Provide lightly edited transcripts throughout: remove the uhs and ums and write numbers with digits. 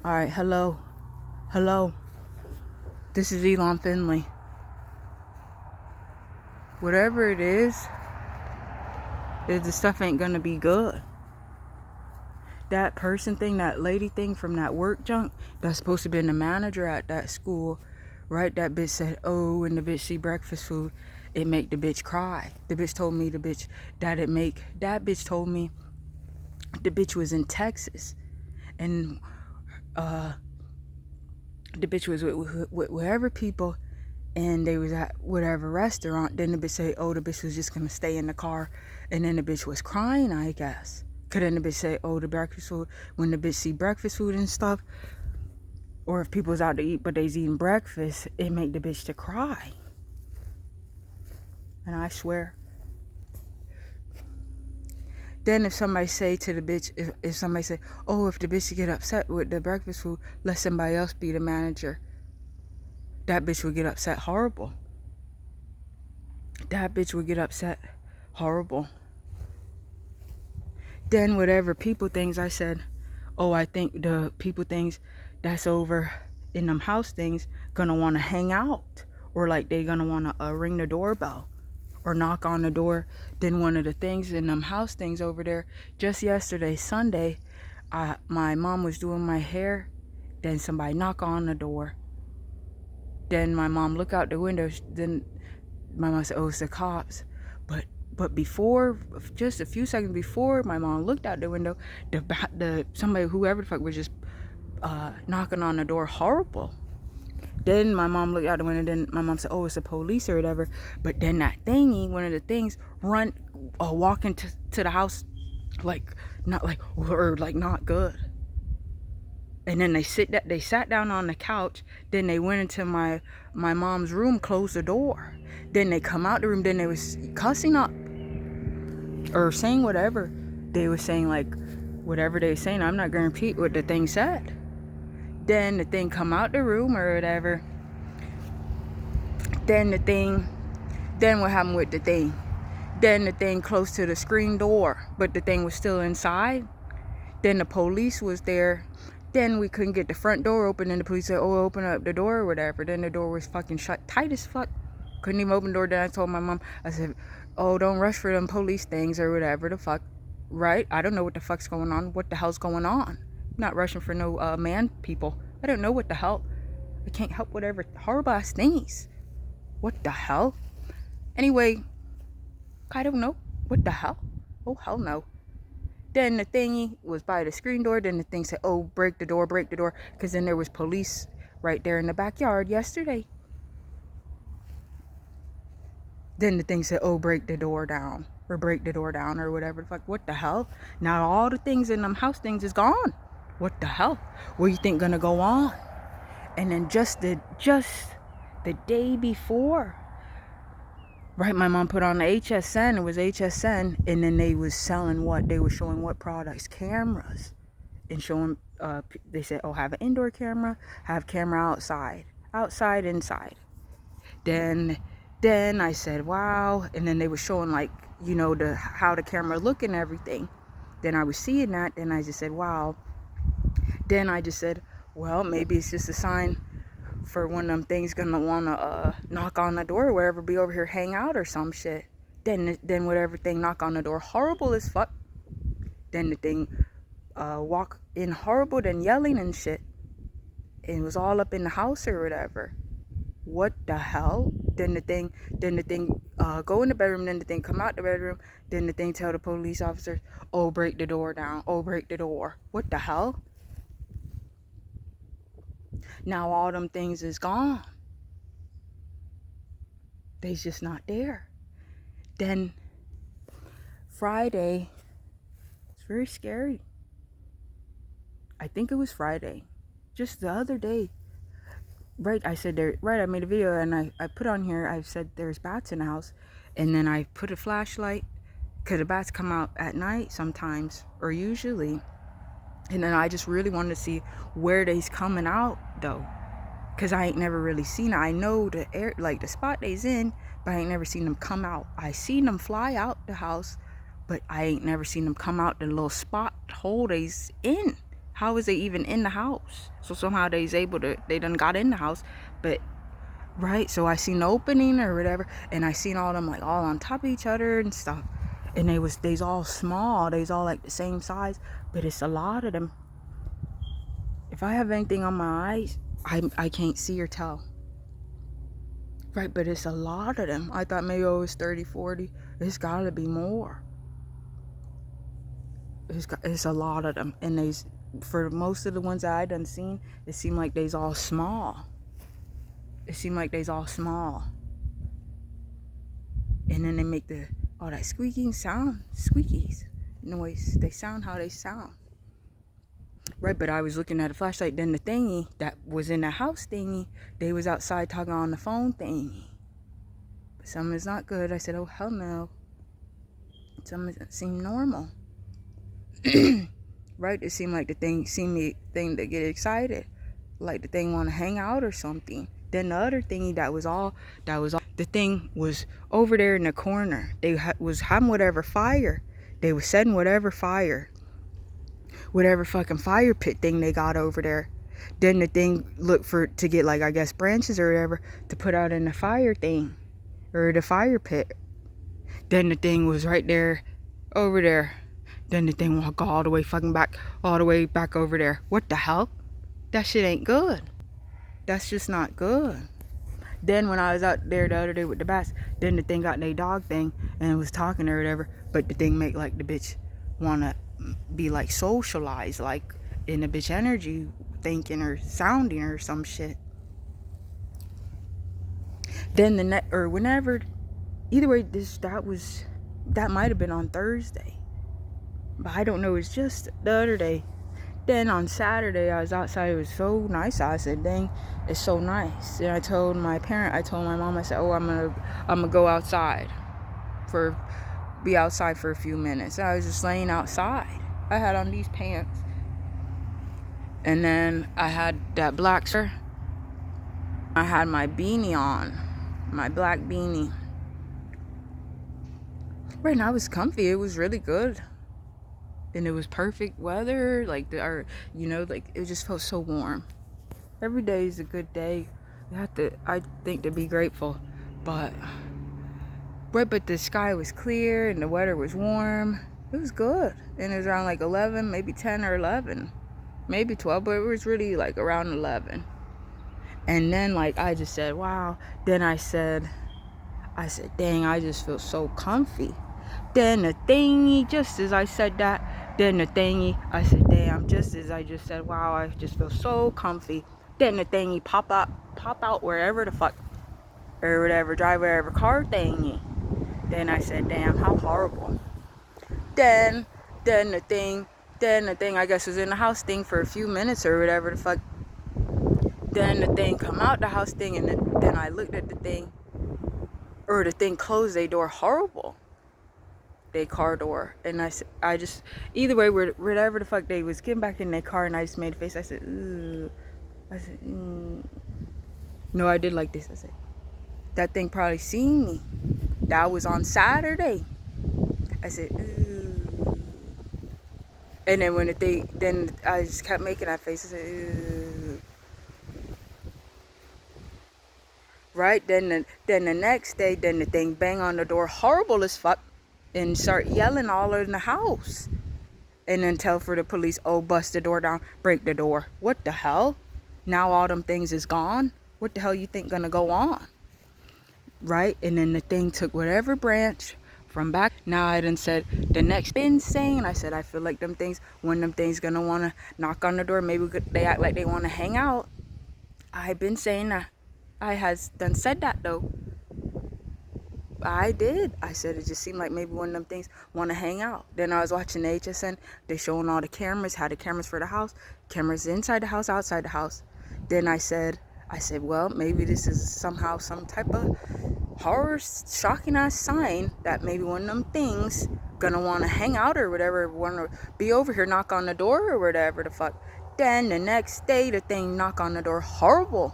Alright, hello. Hello. This is Elon Finley. Whatever it is, the stuff ain't gonna be good. That person thing, that lady thing from that work junk, that's supposed to be the manager at that school, right? That bitch said, oh, when the bitch see breakfast food, it make the bitch cry. The bitch told me that bitch told me the bitch was in Texas. And the bitch was with wherever people, and they was at whatever restaurant. Then the bitch say, oh, the bitch was just gonna stay in the car, and then the bitch was crying, I guess. Cause then the bitch say, oh, the breakfast food, when the bitch see breakfast food and stuff, or if people was out to eat but they's eating breakfast, it make the bitch to cry. And I swear. Then if somebody say to the bitch, if somebody say, oh, if the bitch get upset with the breakfast food, let somebody else be the manager, that bitch would get upset horrible. That bitch would get upset horrible. Then whatever people things, I said, oh, I think the people things that's over in them house things gonna want to hang out, or like they gonna want to ring the doorbell or knock on the door. Then one of the things in them house things over there, just yesterday, Sunday, my mom was doing my hair, then somebody knock on the door. Then my mom look out the window, then my mom said, oh, it's the cops. But before, just a few seconds before my mom looked out the window, somebody, whoever the fuck, was just knocking on the door horrible. Then my mom looked out the window, then my mom said, oh, it's the police or whatever. But then that thingy, one of the things, walk into the house like not good. And then they sat down on the couch. Then they went into my mom's room, closed the door. Then they come out the room. Then they was cussing up or saying whatever. They were saying, like, whatever they were saying. I'm not going to repeat what the thing said. Then the thing come out the room or whatever. Then what happened with the thing? Then the thing close to the screen door, but the thing was still inside. Then the police was there. Then we couldn't get the front door open, and the police said, oh, open up the door or whatever. Then the door was fucking shut tight as fuck. Couldn't even open the door. Then I told my mom, I said, oh, don't rush for them police things or whatever the fuck, right? I don't know what the fuck's going on. What the hell's going on? I'm not rushing for no man people. I don't know what the hell. I can't help whatever horrible ass things. What the hell? Anyway, I don't know. What the hell? Oh, hell no. Then the thingy was by the screen door. Then the thing said, oh, break the door. Because then there was police right there in the backyard yesterday. Then the thing said, oh, break the door down or whatever the fuck. What the hell? Now all the things in them house things is gone. What the hell? What you think gonna go on? And then just the day before, right, my mom put on the HSN. It was HSN, and then they was selling what? They were showing what products? Cameras. And showing, they said, oh, have an indoor camera, have camera outside, inside. Then I said, wow. And then they were showing, like, you know, how the camera look and everything. Then I was seeing that, and I just said, wow. Then I just said, well, maybe it's just a sign for one of them things gonna wanna knock on the door or wherever, be over here, hang out or some shit. Then whatever thing knock on the door, horrible as fuck. Then the thing walk in horrible, then yelling and shit. And it was all up in the house or whatever. What the hell? Then the thing go in the bedroom, then the thing come out the bedroom, then the thing tell the police officers, oh, break the door down, oh, break the door. What the hell? Now all them things is gone. They's just not there. Then Friday, it's very scary. I think it was Friday, just the other day. Right, I said there. Right, I made a video and I put on here. I said there's bats in the house, and then I put a flashlight, cause the bats come out at night sometimes, or usually. And then I just really wanted to see where they's coming out though, cause I ain't never really seen it. I know the air, like the spot they's in, but I ain't never seen them come out. I seen them fly out the house, but I ain't never seen them come out the little spot hole they's in. How is they even in the house? So somehow they done got in the house, but right. So I seen the opening or whatever, and I seen all them like all on top of each other and stuff, and they's all small. They's all like the same size, but it's a lot of them. If I have anything on my eyes, I can't see or tell. Right, but it's a lot of them. I thought maybe it was 30, 40. It's gotta be more. It's a lot of them, and for most of the ones that I done seen, it seemed like they's all small. And then they make all that squeaking sound, squeakies noise. They sound how they sound. Right, but I was looking at a flashlight, then the thingy that was in the house thingy, they was outside talking on the phone thingy. But something's not good. I said, oh hell no. Something seemed normal. Right, it seemed like the thing to get excited. Like the thing want to hang out or something. Then the other thingy that was all, the thing was over there in the corner. They was having whatever fire. They was setting whatever fucking fire pit thing they got over there. Then the thing looked to get like, I guess, branches or whatever to put out in the fire thing or the fire pit. Then the thing was right there over there. Then the thing walked all the way back over there. What the hell? That shit ain't good. That's just not good. Then when I was out there the other day with the bats, then the thing got their dog thing and it was talking or whatever, but the thing make like the bitch wanna be like socialized, like in the bitch energy thinking or sounding or some shit. Then either way, that might have been on Thursday, but I don't know. It's just the other day. Then on Saturday I was outside. It was so nice. I said, dang, it's so nice. And I told my mom, I said, oh, I'm gonna go outside be outside for a few minutes. And I was just laying outside. I had on these pants, and then I had that black shirt. I had my beanie on, my black beanie. Right now it was comfy. It was really good, and it was perfect weather. Like like it just felt so warm. Every day is a good day. I think, to be grateful, but the sky was clear and the weather was warm. It was good, and it was around like 11, maybe 10 or 11, maybe 12, but it was really like around 11. And then like I just said, wow. Then I said, dang, I just feel so comfy. Then the thingy, just as I said that, I said, damn, just as I just said, wow, I just feel so comfy. Then the thingy pop out wherever the fuck, or whatever, drive wherever car thingy. Then I said, damn, how horrible. Then the thing, I guess, was in the house thing for a few minutes or whatever the fuck. Then the thing come out the house thing, and then I looked at the thing, or the thing closed their door horrible. Their car door. And I just, either way, whatever the fuck, they was getting back in their car, and I just made a face. I said, ooh. I said, No, I did like this. I said, that thing probably seen me. That was on Saturday. I said, ooh. And then then I just kept making that face. I said, ooh. Right? Then the next day, then the thing bang on the door, horrible as fuck, and start yelling all in the house. And then tell for the police, oh, bust the door down, break the door. What the hell? Now all them things is gone? What the hell you think gonna go on? Right? And then the thing took whatever branch from back. Now I done said the next been saying, I said, I feel like them things gonna wanna knock on the door, maybe they act like they wanna hang out. I've been saying that. I has done said that though. I did. I said it just seemed like maybe one of them things want to hang out. Then I was watching the HSN. They showing all the cameras, had the cameras for the house, cameras inside the house, outside the house. Then I said, well, maybe this is somehow some type of horror, shocking ass sign that maybe one of them things gonna want to hang out or whatever, want to be over here, knock on the door or whatever the fuck. Then the next day, the thing knock on the door, horrible.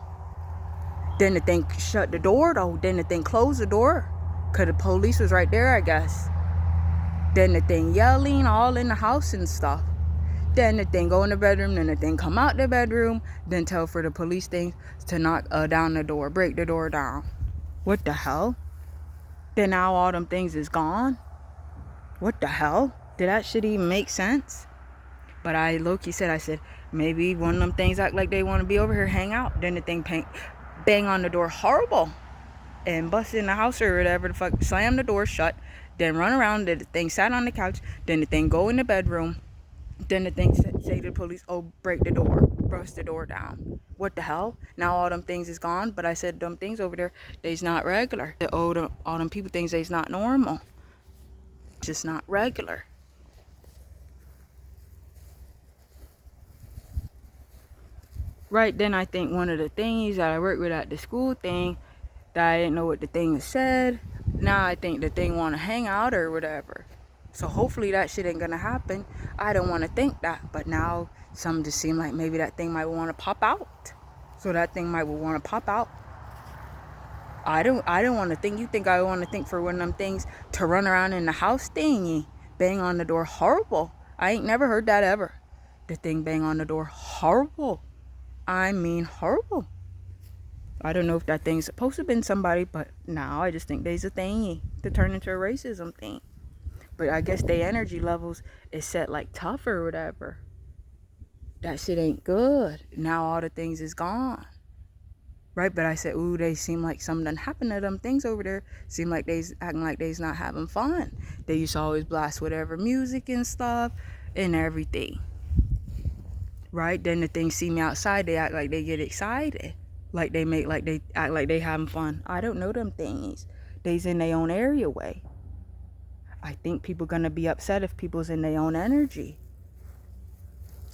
Then the thing shut the door though. Then the thing closed the door, cause the police was right there, I guess. Then the thing yelling all in the house and stuff. Then the thing go in the bedroom, then the thing come out the bedroom, then tell for the police thing to knock down the door, break the door down. What the hell? Then now all them things is gone? What the hell? Did that shit even make sense? But I low-key said, I said, maybe one of them things act like they want to be over here, hang out. Then the thing bang on the door horrible and bust in the house or whatever the fuck, slam the door shut, then run around, the thing sat on the couch, then the thing go in the bedroom, then the thing say to the police, oh, break the door, bust the door down. What the hell? Now all them things is gone, but I said them things over there, they's not regular. All them people things, they's not normal. Just not regular. Right then, I think one of the things that I worked with at the school thing, that I didn't know what the thing said. Now I think the thing want to hang out or whatever. So hopefully that shit ain't gonna happen. I don't want to think that, but now some just seem like maybe that thing might want to pop out. So that thing might want to pop out. I don't want to think. You think I want to think for one of them things to run around in the house thingy, bang on the door, horrible. I ain't never heard that ever. The thing bang on the door, horrible. I mean horrible. I don't know if that thing's supposed to have been somebody, but now I just think there's a thingy to turn into a racism thing. But I guess their energy levels is set like tough or whatever. That shit ain't good. Now all the things is gone. Right? But I said, ooh, they seem like something done happened to them things over there. Seem like they's acting like they's not having fun. They used to always blast whatever music and stuff and everything. Right? Then the things see me outside, they act like they get excited. Like they act like they having fun. I don't know them things. They's in their own area way. I think people gonna be upset if people's in their own energy.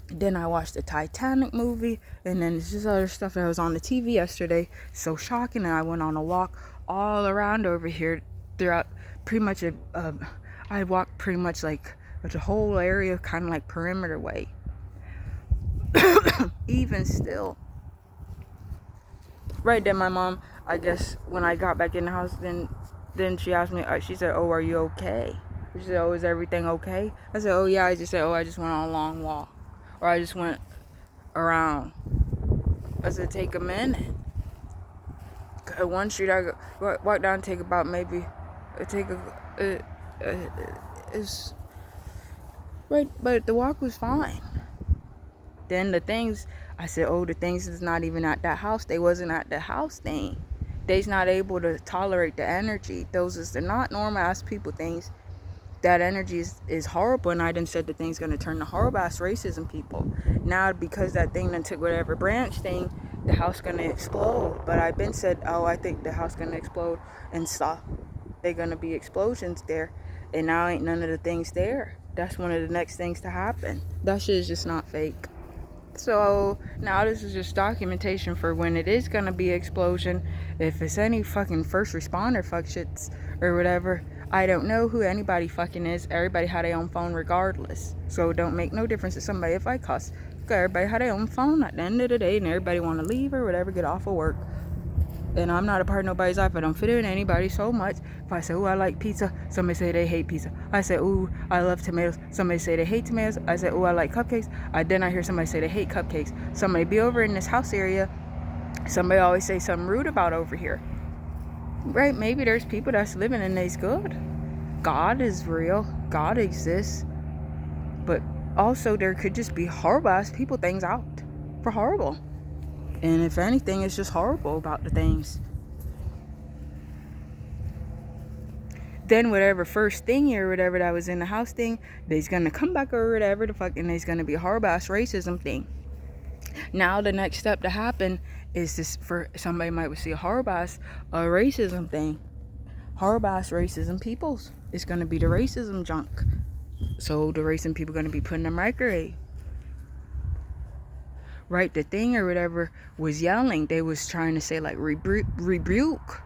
Then I watched the Titanic movie, and then there's just other stuff that was on the TV yesterday. So shocking, and I went on a walk all around over here throughout pretty much I walked pretty much like the whole area, kind of like perimeter way. Even still. Right then, my mom, I guess, when I got back in the house, then she asked me, she said, oh, are you okay? She said, oh, is everything okay? I said, oh, yeah. I just said, oh, I just went on a long walk. Or I just went around. I said, take a minute. One street I walk down, take about maybe, it's, right, but the walk was fine. Then the things, I said, oh, the things is not even at that house. They wasn't at the house thing. They's not able to tolerate the energy. Those is the not normal ass people things. That energy is horrible, and I done said the thing's gonna turn to horrible ass racism people. Now because that thing done took whatever branch thing, the house gonna explode. But I've been said, oh, I think the house gonna explode and stuff. They're gonna be explosions there, and now ain't none of the things there. That's one of the next things to happen. That shit is just not fake. So now this is just documentation for when it is gonna be explosion. If it's any fucking first responder fuck shits or whatever, I don't know who anybody fucking is. Everybody had their own phone regardless. So it don't make no difference to somebody if I cuss. Everybody had their own phone at the end of the day, and everybody want to leave or whatever, get off of work. And I'm not a part of nobody's life. I don't fit in anybody so much. If I say, oh, I like pizza, somebody say they hate pizza. I say, oh, I love tomatoes. Somebody say they hate tomatoes. I say, oh, I like cupcakes. Then I hear somebody say they hate cupcakes. Somebody be over in this house area. Somebody always say something rude about over here. Right? Maybe there's people that's living and they's good. God is real. God exists. But also there could just be horrible ass people things out for horrible. And if anything, it's just horrible about the things. Then whatever first thing or whatever that was in the house thing, they's gonna come back or whatever the fuck, and there's gonna be a horrible ass racism thing. Now the next step to happen is this, for somebody might see a horrible ass racism thing. Horrible ass racism peoples. It's gonna be the racism junk. So the racism people gonna be put in the microwave. Right, the thing or whatever was yelling. They was trying to say like rebuke.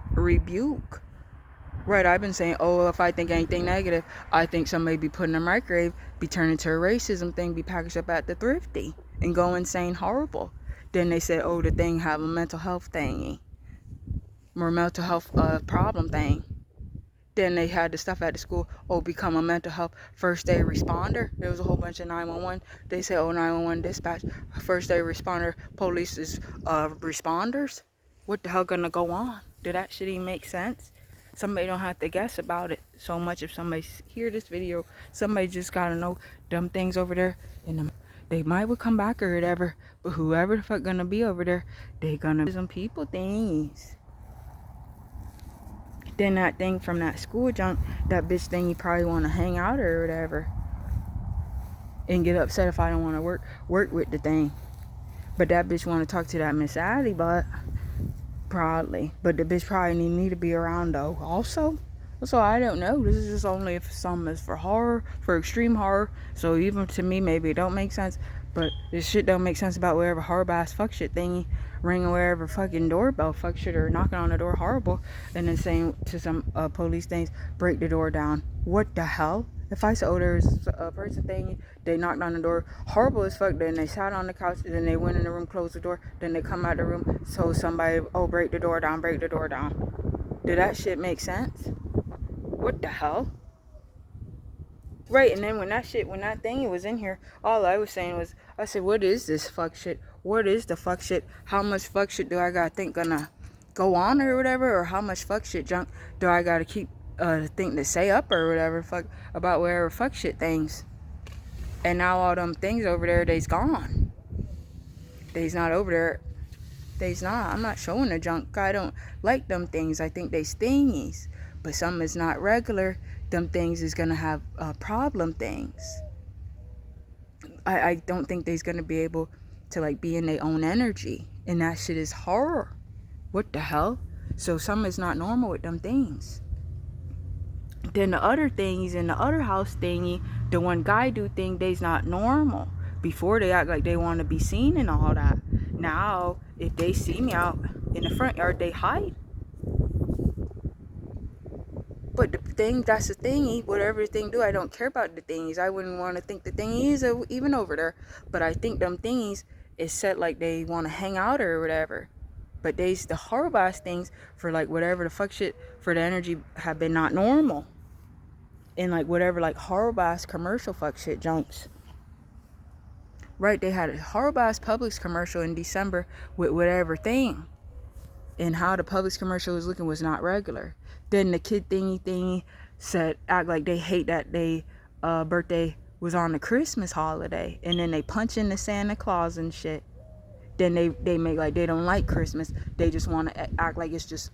Right, I've been saying, oh, if I think anything negative, I think somebody be put in a microwave, be turned into a racism thing, be packaged up at the thrifty, and go insane horrible. Then they said, oh, the thing have a mental health thingy, or mental health problem thing. Then they had the stuff at the school, oh, become a mental health first aid responder. There was a whole bunch of 911. They said, oh, 911 dispatch, first aid responder, police is responders. What the hell gonna go on? Did that shit even make sense? Somebody don't have to guess about it so much. If somebody hear this video, somebody just gotta know them things over there, and they might will come back or whatever. But whoever the fuck gonna be over there, they gonna do some people things. Then that thing from that school junk, that bitch thing, you probably want to hang out or whatever, and get upset if I don't want to work with the thing. But that bitch want to talk to that Miss Addie, but probably. But the bitch probably need to be around though. Also, so I don't know. This is just only if some is for horror, for extreme horror. So even to me, maybe it don't make sense. But this shit don't make sense about wherever horrible ass fuck shit thingy, ringing wherever fucking doorbell fuck shit, or knocking on the door horrible, and then saying to some police things, break the door down. What the hell? If I said, oh, there's a person thingy, they knocked on the door, horrible as fuck, then they sat on the couch, and then they went in the room, closed the door, then they come out the room, so somebody, oh, break the door down, break the door down. Did that shit make sense? What the hell? Right, and then when that thingy was in here, all I was saying was, I said, what is this fuck shit? What is the fuck shit? How much fuck shit do I gotta think gonna go on or whatever? Or how much fuck shit junk do I gotta keep think to say up or whatever fuck about wherever fuck shit things? And now all them things over there, they's gone. They's not over there. They's not. I'm not showing the junk. I don't like them things. I think they's thingies. But some is not regular. Them things is gonna have problem things. I don't think they's gonna be able to like be in their own energy, and that shit is horror. What the hell? So some is not normal with them things. Then the other things in the other house thingy, the one guy do thing, they's not normal. Before they act like they want to be seen and all that. Now if they see me out in the front yard, they hide. But the thing, that's the thingy, whatever the thing do, I don't care about the thingies. I wouldn't want to think the thingy is even over there. But I think them thingies is set like they want to hang out or whatever. But they's the horrible ass things for like whatever the fuck shit for the energy have been not normal. And like whatever like horrible ass commercial fuck shit junks. Right, they had a horrible ass Publix commercial in December with whatever thing. And how the Publix commercial was looking was not regular. Then the kid thingy said, act like they hate that they birthday was on the Christmas holiday. And then they punch into Santa Claus and shit. Then they make like they don't like Christmas. They just want to act like it's just,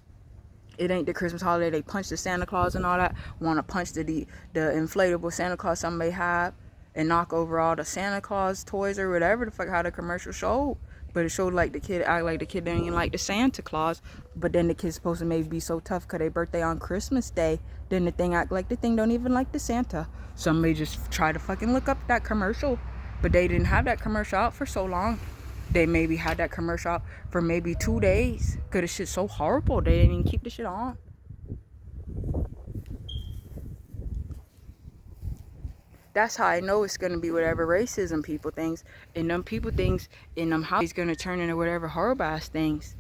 it ain't the Christmas holiday. They punch the Santa Claus and all that. Want to punch the inflatable Santa Claus somebody have. And knock over all the Santa Claus toys or whatever the fuck how the commercial showed. But it showed like the kid act like the kid didn't even like the Santa Claus. But then the kid's supposed to maybe be so tough because their birthday on Christmas Day. Then the thing act like the thing don't even like the Santa. Somebody just try to fucking look up that commercial. But they didn't have that commercial out for so long. They maybe had that commercial out for maybe 2 days. Because the shit's so horrible. They didn't even keep the shit on. That's how I know it's going to be whatever racism people thinks. And them people things in them houses going to turn into whatever horrible ass things.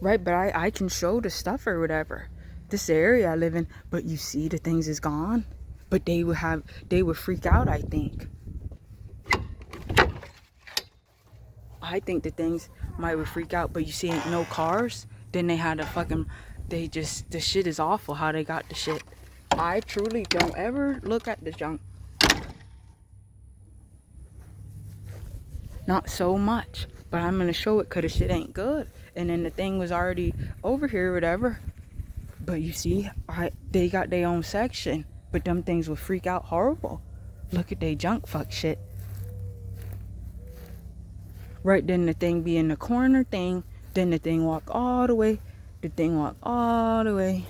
Right, but I can show the stuff or whatever. This area I live in. But you see the things is gone. But they would freak out, I think. I think the things might would freak out. But you see ain't no cars. Then they had a fucking, the shit is awful how they got the shit. I truly don't ever look at the junk. Not so much. But I'm going to show it because the shit ain't good. And then the thing was already over here or whatever. But you see, they got their own section. But them things would freak out horrible. Look at they junk fuck shit. Right, then the thing be in the corner thing. Then the thing walk all the way. The thing walk all the way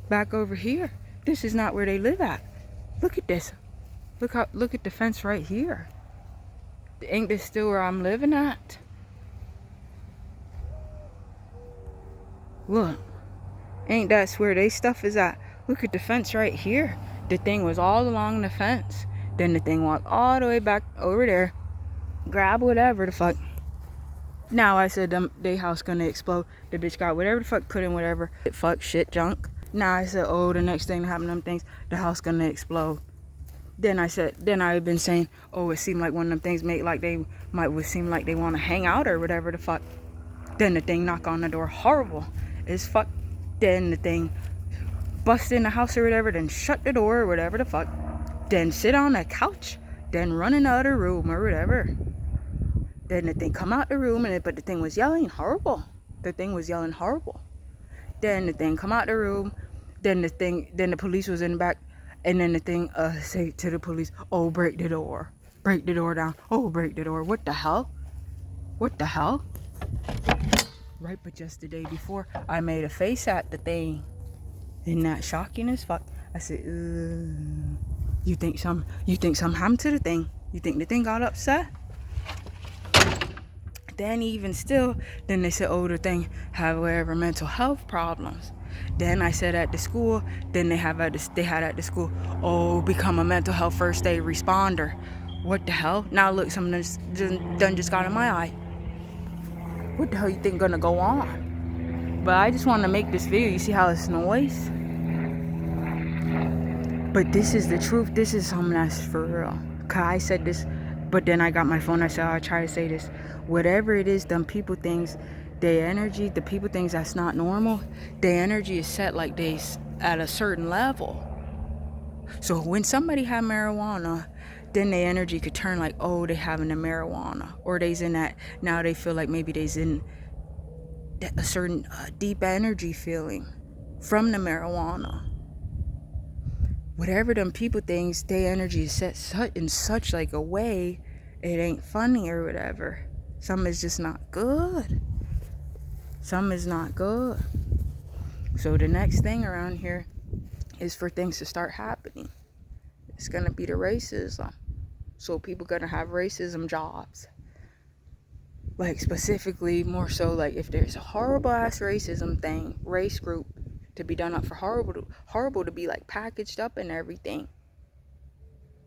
back over here. This is not where they live at. Look at this. Look at the fence right here. Ain't this still where I'm living at? Look. Ain't that where they stuff is at? Look at the fence right here. The thing was all along the fence. Then the thing walked all the way back over there. Grab whatever the fuck. Now I said they house gonna explode. The bitch got whatever the fuck put in whatever. Fuck shit junk. Now I said, oh, the next thing to happen to them things, the house gonna explode. Then I've been saying, oh, it seemed like one of them things made like they would seem like they want to hang out or whatever the fuck. Then the thing knock on the door, horrible as fuck. Then the thing bust in the house or whatever, then shut the door or whatever the fuck. Then sit on the couch, then run in the other room or whatever. Then the thing come out the room, but the thing was yelling horrible. The thing was yelling horrible. Then the thing come out the room. Then the police was in the back. And then the thing say to the police, oh, break the door. Break the door down. Oh, break the door. What the hell? What the hell? Right, but just the day before, I made a face at the thing. Isn't that shocking as fuck? I said, you think something happened to the thing? You think the thing got upset? Then even still, then they said, oh, the thing have whatever mental health problems. Then I said at the school, then they had at the school, oh, become a mental health first aid responder. What the hell? Now look, something just got in my eye. What the hell you think gonna go on? But I just want to make this video. You see how it's noise? But this is the truth. This is something that's for real. Cause I said this, but then I got my phone. I said, I'll try to say this. Whatever it is, them people things, their energy, the people things that's not normal, their energy is set like they at a certain level. So when somebody have marijuana, then their energy could turn like, oh, they having the marijuana, or they's in that, now they feel like maybe they's in a certain deep energy feeling from the marijuana. Whatever them people things, their energy is set in such like a way, it ain't funny or whatever. Something is just not good. Something is not good. So the next thing around here is for things to start happening. It's gonna be the racism. So people gonna have racism jobs. Like specifically more so like if there's a horrible ass racism thing, race group to be done up for horrible to be like packaged up and everything.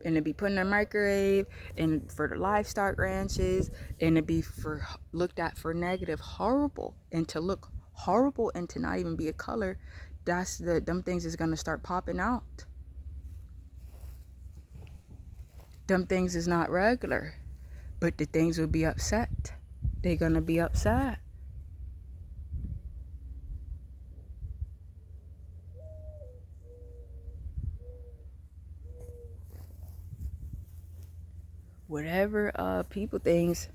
And to be put in a microwave, and for the livestock ranches, and to be looked at for negative, horrible, and to look horrible and to not even be a color, them things is gonna start popping out. Them things is not regular, but the things will be upset. They're gonna be upset. Whatever people things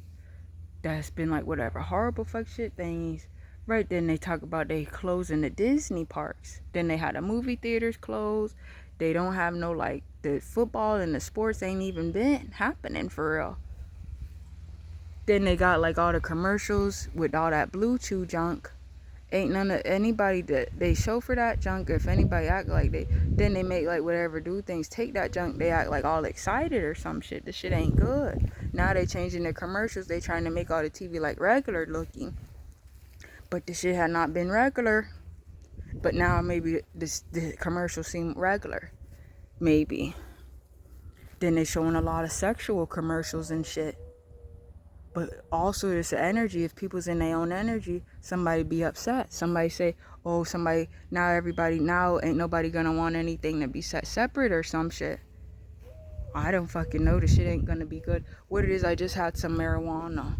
that's been like whatever horrible fuck shit things, right? Then they talk about they closing the Disney parks. Then they had the movie theaters closed. They don't have no like the football and the sports ain't even been happening for real. Then they got like all the commercials with all that Bluetooth junk. Ain't none of anybody that they show for that junk. If anybody act like then they make like whatever do things, take that junk, they act like all excited or some shit. The shit ain't good. Now they changing their commercials. They trying to make all the TV like regular looking, but the shit had not been regular. But now maybe the commercials seem regular, maybe. Then they showing a lot of sexual commercials and shit. But also there's the energy. If people's in their own energy, somebody be upset. Somebody say, oh, now ain't nobody gonna want anything to be set separate or some shit. I don't fucking know. The shit ain't gonna be good. What it is, I just had some marijuana.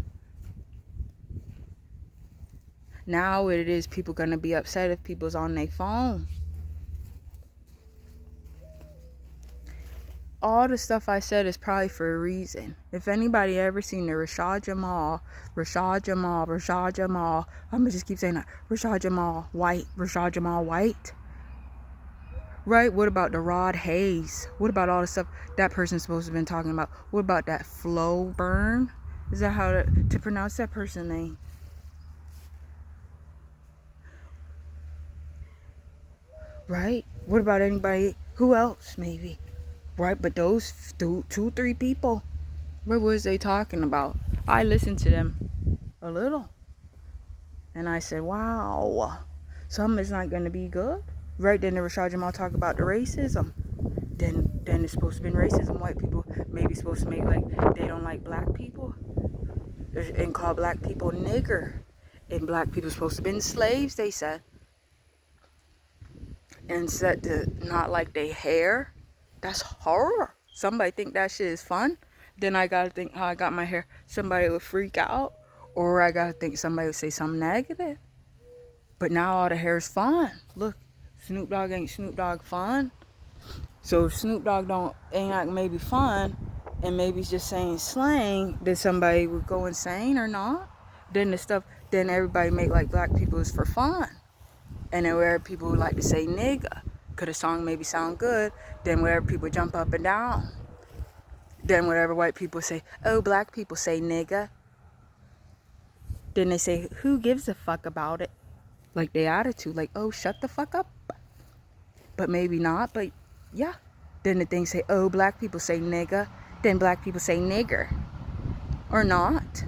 Now what it is, people gonna be upset if people's on their phone. All the stuff I said is probably for a reason. If anybody ever seen the Rashad Jamal, I'm gonna just keep saying that. Rashad Jamal White. Right? What about the Rod Hayes? What about all the stuff that person's supposed to have been talking about? What about that Flo Burn? Is that how to pronounce that person's name? Right? What about anybody? Who else maybe? Right, but those 2-3 people, what was they talking about? I listened to them a little, and I said, wow, something is not going to be good. Right, then the Rashad Jamal talk about the racism. Then it's supposed to be racism. White people maybe supposed to make like they don't like black people. and call black people nigger. And black people supposed to been slaves, they said. And said to not like their hair. That's horror. Somebody think that shit is fun. Then I gotta think how I got my hair. Somebody would freak out. Or I gotta think somebody would say something negative. But now all the hair is fun. Look, Snoop Dogg ain't Snoop Dogg fun. So if Snoop Dogg ain't like maybe fun, and maybe he's just saying slang, then somebody would go insane or not. Then everybody make like black people is for fun. And then where people would like to say nigga, cause the song maybe sound good, then wherever people jump up and down. Then whatever white people say, oh, black people say nigga. Then they say, who gives a fuck about it? Like their attitude, like, oh, shut the fuck up. But maybe not, but yeah. Then the thing say, oh, black people say nigga. Then black people say nigger. Or not.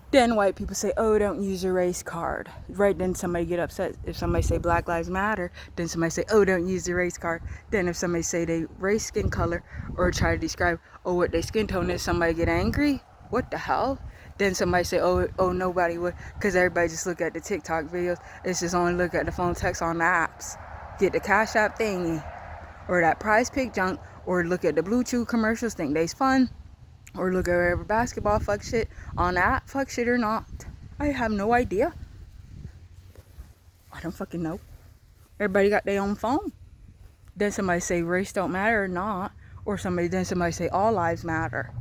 Then white people say, oh, don't use your race card. Right, then somebody get upset. If somebody say Black Lives Matter, then somebody say, oh, don't use your race card. Then if somebody say they race, skin color, or try to describe, oh, what their skin tone is, somebody get angry. What the hell? Then somebody say, oh, nobody would, because everybody just look at the TikTok videos. It's just only look at the phone text on the apps. Get the Cash App thingy, or that Prize Pick junk, or look at the Blue Chew commercials, think they's fun. Or look at whatever basketball fuck shit on the app, fuck shit or not. I have no idea. I don't fucking know. Everybody got their own phone. Then somebody say race don't matter or not. Or then somebody say all lives matter.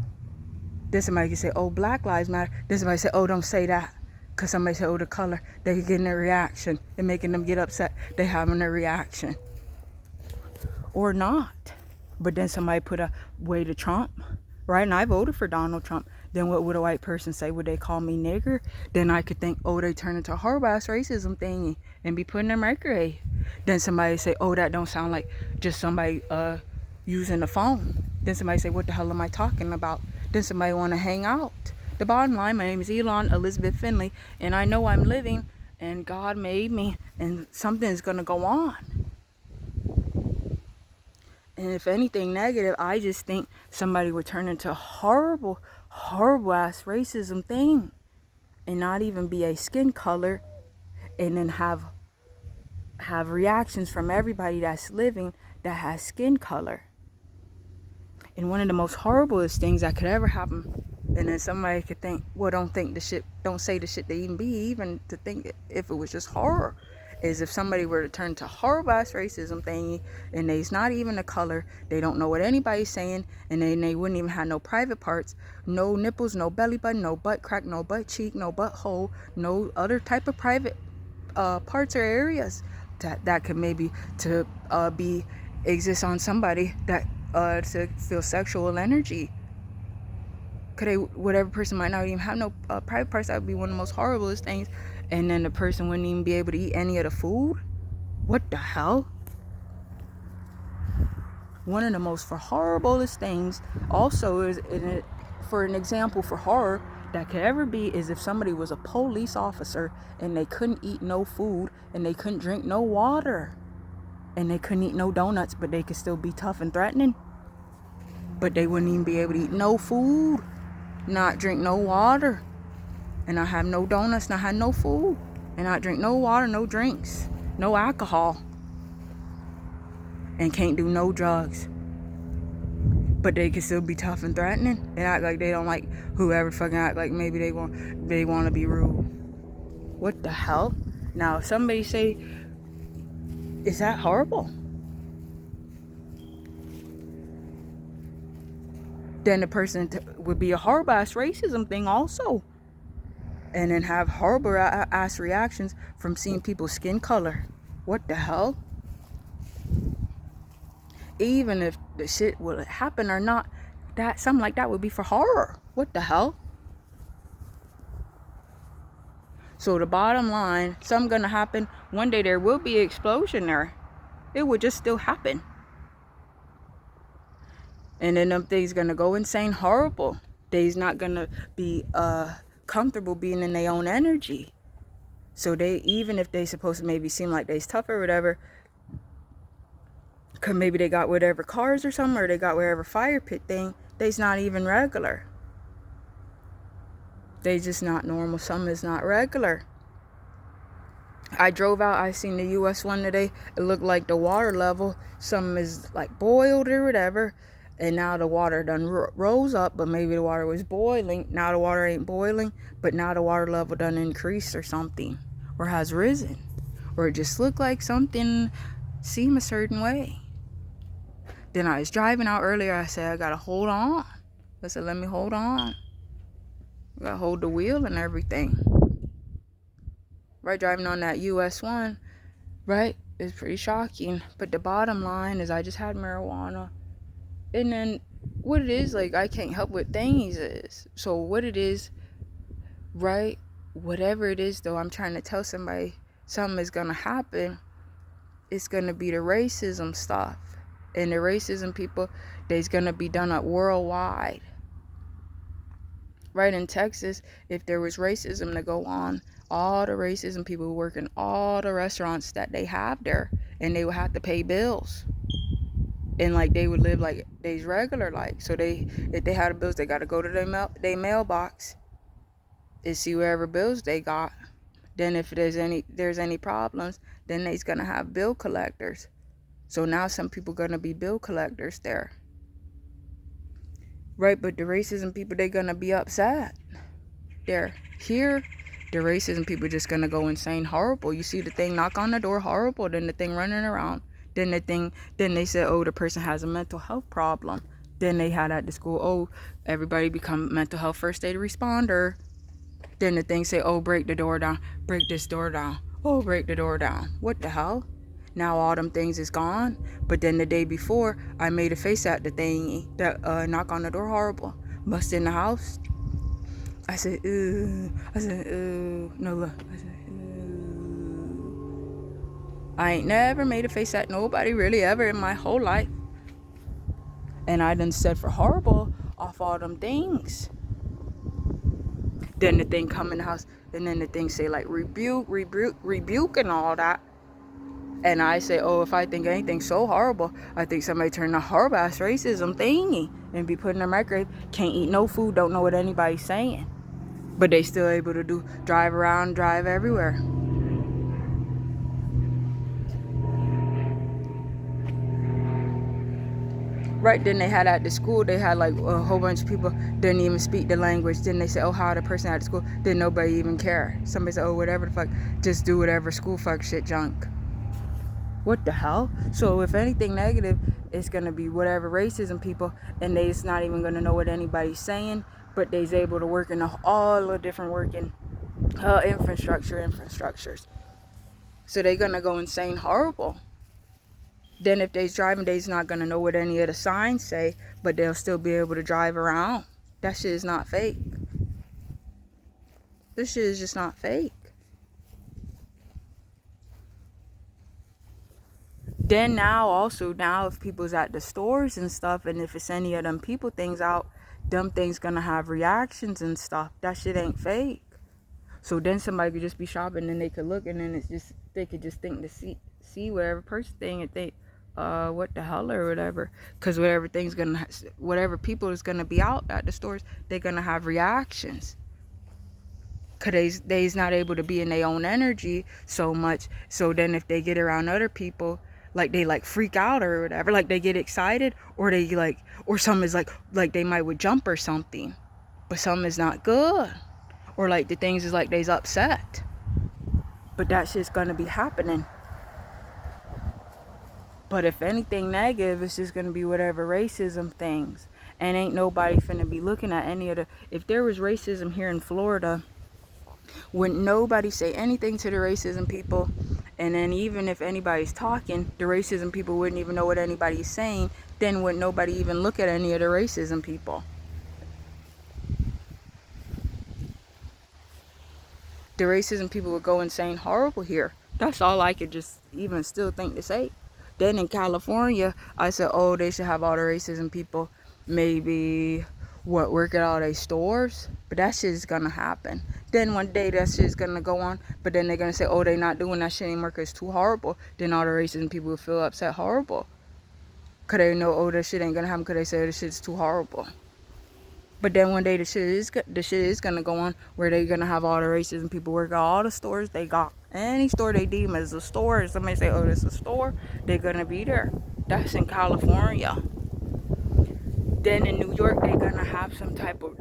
Then somebody can say, oh, black lives matter. Then somebody say, oh, don't say that. Because somebody say, oh, the color. They getting a reaction. And making them get upset. They having a reaction. Or not. But then somebody put a way to Trump. Right, and I voted for Donald Trump. Then what would a white person say? Would they call me nigger? Then I could think, oh, they turn into a horrible ass racism thingy and be putting in mercury. Then somebody say, oh, that don't sound like just somebody using the phone. Then somebody say, what the hell am I talking about? Then somebody want to hang out. The bottom line, my name is Elon Elizabeth Finley, and I know I'm living, and God made me, and something is going to go on. And if anything negative, I just think somebody would turn into a horrible, horrible ass racism thing. And not even be a skin color. And then have reactions from everybody that's living that has skin color. And one of the most horriblest things that could ever happen. And then somebody could think, well, don't say the shit they even to think if it was just horror. Is if somebody were to turn to horrible ass racism thingy, and they's not even a color, they don't know what anybody's saying, and then they wouldn't even have no private parts, no nipples, no belly button, no butt crack, no butt cheek, no butthole, no other type of private parts or areas that could maybe to exist on somebody that to feel sexual energy. Whatever person might not even have no private parts, that would be one of the most horriblest things. And then the person wouldn't even be able to eat any of the food. What the hell? One of the most horriblest things also is, for an example for horror that could ever be, is if somebody was a police officer and they couldn't eat no food and they couldn't drink no water and they couldn't eat no donuts, but they could still be tough and threatening. But they wouldn't even be able to eat no food, not drink no water, and not have no donuts, not have no food, and not drink no water, no drinks, no alcohol, and can't do no drugs. But they can still be tough and threatening and act like they don't like whoever fucking act like maybe they want to be rude. What the hell? Now, if somebody say, is that horrible? Then the person would be a horrible ass racism thing also. And then have horrible ass reactions from seeing people's skin color. What the hell? Even if the shit will happen or not, that something like that would be for horror. What the hell? So the bottom line, something gonna happen. One day there will be an explosion there. It would just still happen. And then them things gonna go insane, horrible. They's not gonna be comfortable being in their own energy. So they, even if they supposed to maybe seem like they's tough or whatever, cause maybe they got whatever cars or something, or they got whatever fire pit thing, they's not even regular. They just not normal. Some is not regular. I drove out, I seen the US one today. It looked like the water level, some is like boiled or whatever. And now the water done rose up, but maybe the water was boiling. Now the water ain't boiling, but now the water level done increased or something, or has risen, or it just looked like something seemed a certain way. Then I was driving out earlier, I said, I gotta hold on. I said, let me hold on. I gotta hold the wheel and everything. Right, driving on that US one, right, it's pretty shocking. But the bottom line is I just had marijuana. And then what it is, like, I can't help what things is. So what it is, right, whatever it is, though, I'm trying to tell somebody something is going to happen. It's going to be the racism stuff. And the racism people, they's going to be done up worldwide. Right, in Texas, if there was racism to go on, all the racism people who work in all the restaurants that they have there, and they would have to pay bills. And like they would live like they's regular like. So if they had bills, they got to go to their mailbox and see whatever bills they got. Then if there's any problems, then they's gonna have bill collectors. So now some people gonna be bill collectors there. Right, but the racism people, they're gonna be upset. They're here. The racism people just gonna go insane, horrible. You see the thing knock on the door, horrible. Then the thing running around. Then they said, oh, the person has a mental health problem. Then they had at the school, oh, everybody become mental health first aid responder. Then the thing say, oh, break the door down, break this door down. Oh, break the door down. What the hell? Now all them things is gone. But then the day before, I made a face at the thing that knock on the door, horrible. Bust in the house. I said, ooh. I said, ooh. No, look. I said, I ain't never made a face at nobody really ever in my whole life. And I done said for horrible off all them things. Then the thing come in the house, and then the thing say like rebuke and all that. And I say, oh, if I think anything so horrible, I think somebody turned a horrible ass racism thingy and be put in their microwave. Can't eat no food, don't know what anybody's saying. But they still able to drive around, drive everywhere. Right, then they had at the school, they had like a whole bunch of people didn't even speak the language. Then they said, oh, how the person at the school, didn't nobody even care. Somebody said, oh, whatever the fuck, just do whatever school fuck shit junk. What the hell? So if anything negative, it's gonna be whatever racism people, and they's not even gonna know what anybody's saying, but they's able to work in all the different working infrastructures. So they gonna go insane, horrible. Then if they's driving, they's not gonna know what any of the signs say, but they'll still be able to drive around. That shit is not fake. This shit is just not fake. Then now if people's at the stores and stuff, and if it's any of them people things out, them things gonna have reactions and stuff. That shit ain't fake. So then somebody could just be shopping and they could look, and then it's just, they could just think to see whatever person thing and think, what the hell or whatever. Because whatever people is gonna be out at the stores, they're gonna have reactions. Because they's not able to be in their own energy so much. So then if they get around other people, like they like freak out or whatever, like they get excited, or they like, or some is like they might would jump or something, but some is not good, or like the things is like they's upset, but that shit's gonna be happening. But if anything negative, it's just gonna be whatever racism things, and ain't nobody finna be looking at any of the, if there was racism here in Florida, wouldn't nobody say anything to the racism people. And then even if anybody's talking, the racism people wouldn't even know what anybody's saying. Then wouldn't nobody even look at any of the racism people. The racism people would go insane, horrible here. That's all I could just even still think to say. Then in California, I said, oh, they should have all the racism people maybe work at all their stores. But that shit is gonna happen. Then one day that shit is gonna go on, but then they're gonna say, oh, they not doing that shit anymore because it's too horrible. Then all the racism people will feel upset, horrible, because they know, oh, that shit ain't gonna happen because they say the shit's too horrible. But then one day the shit is gonna go on where they're gonna have all the racism people work at all the stores they got. Any store they deem as a store, if somebody say, oh, this is a store, they're gonna be there. That's in California. Then in New York, they're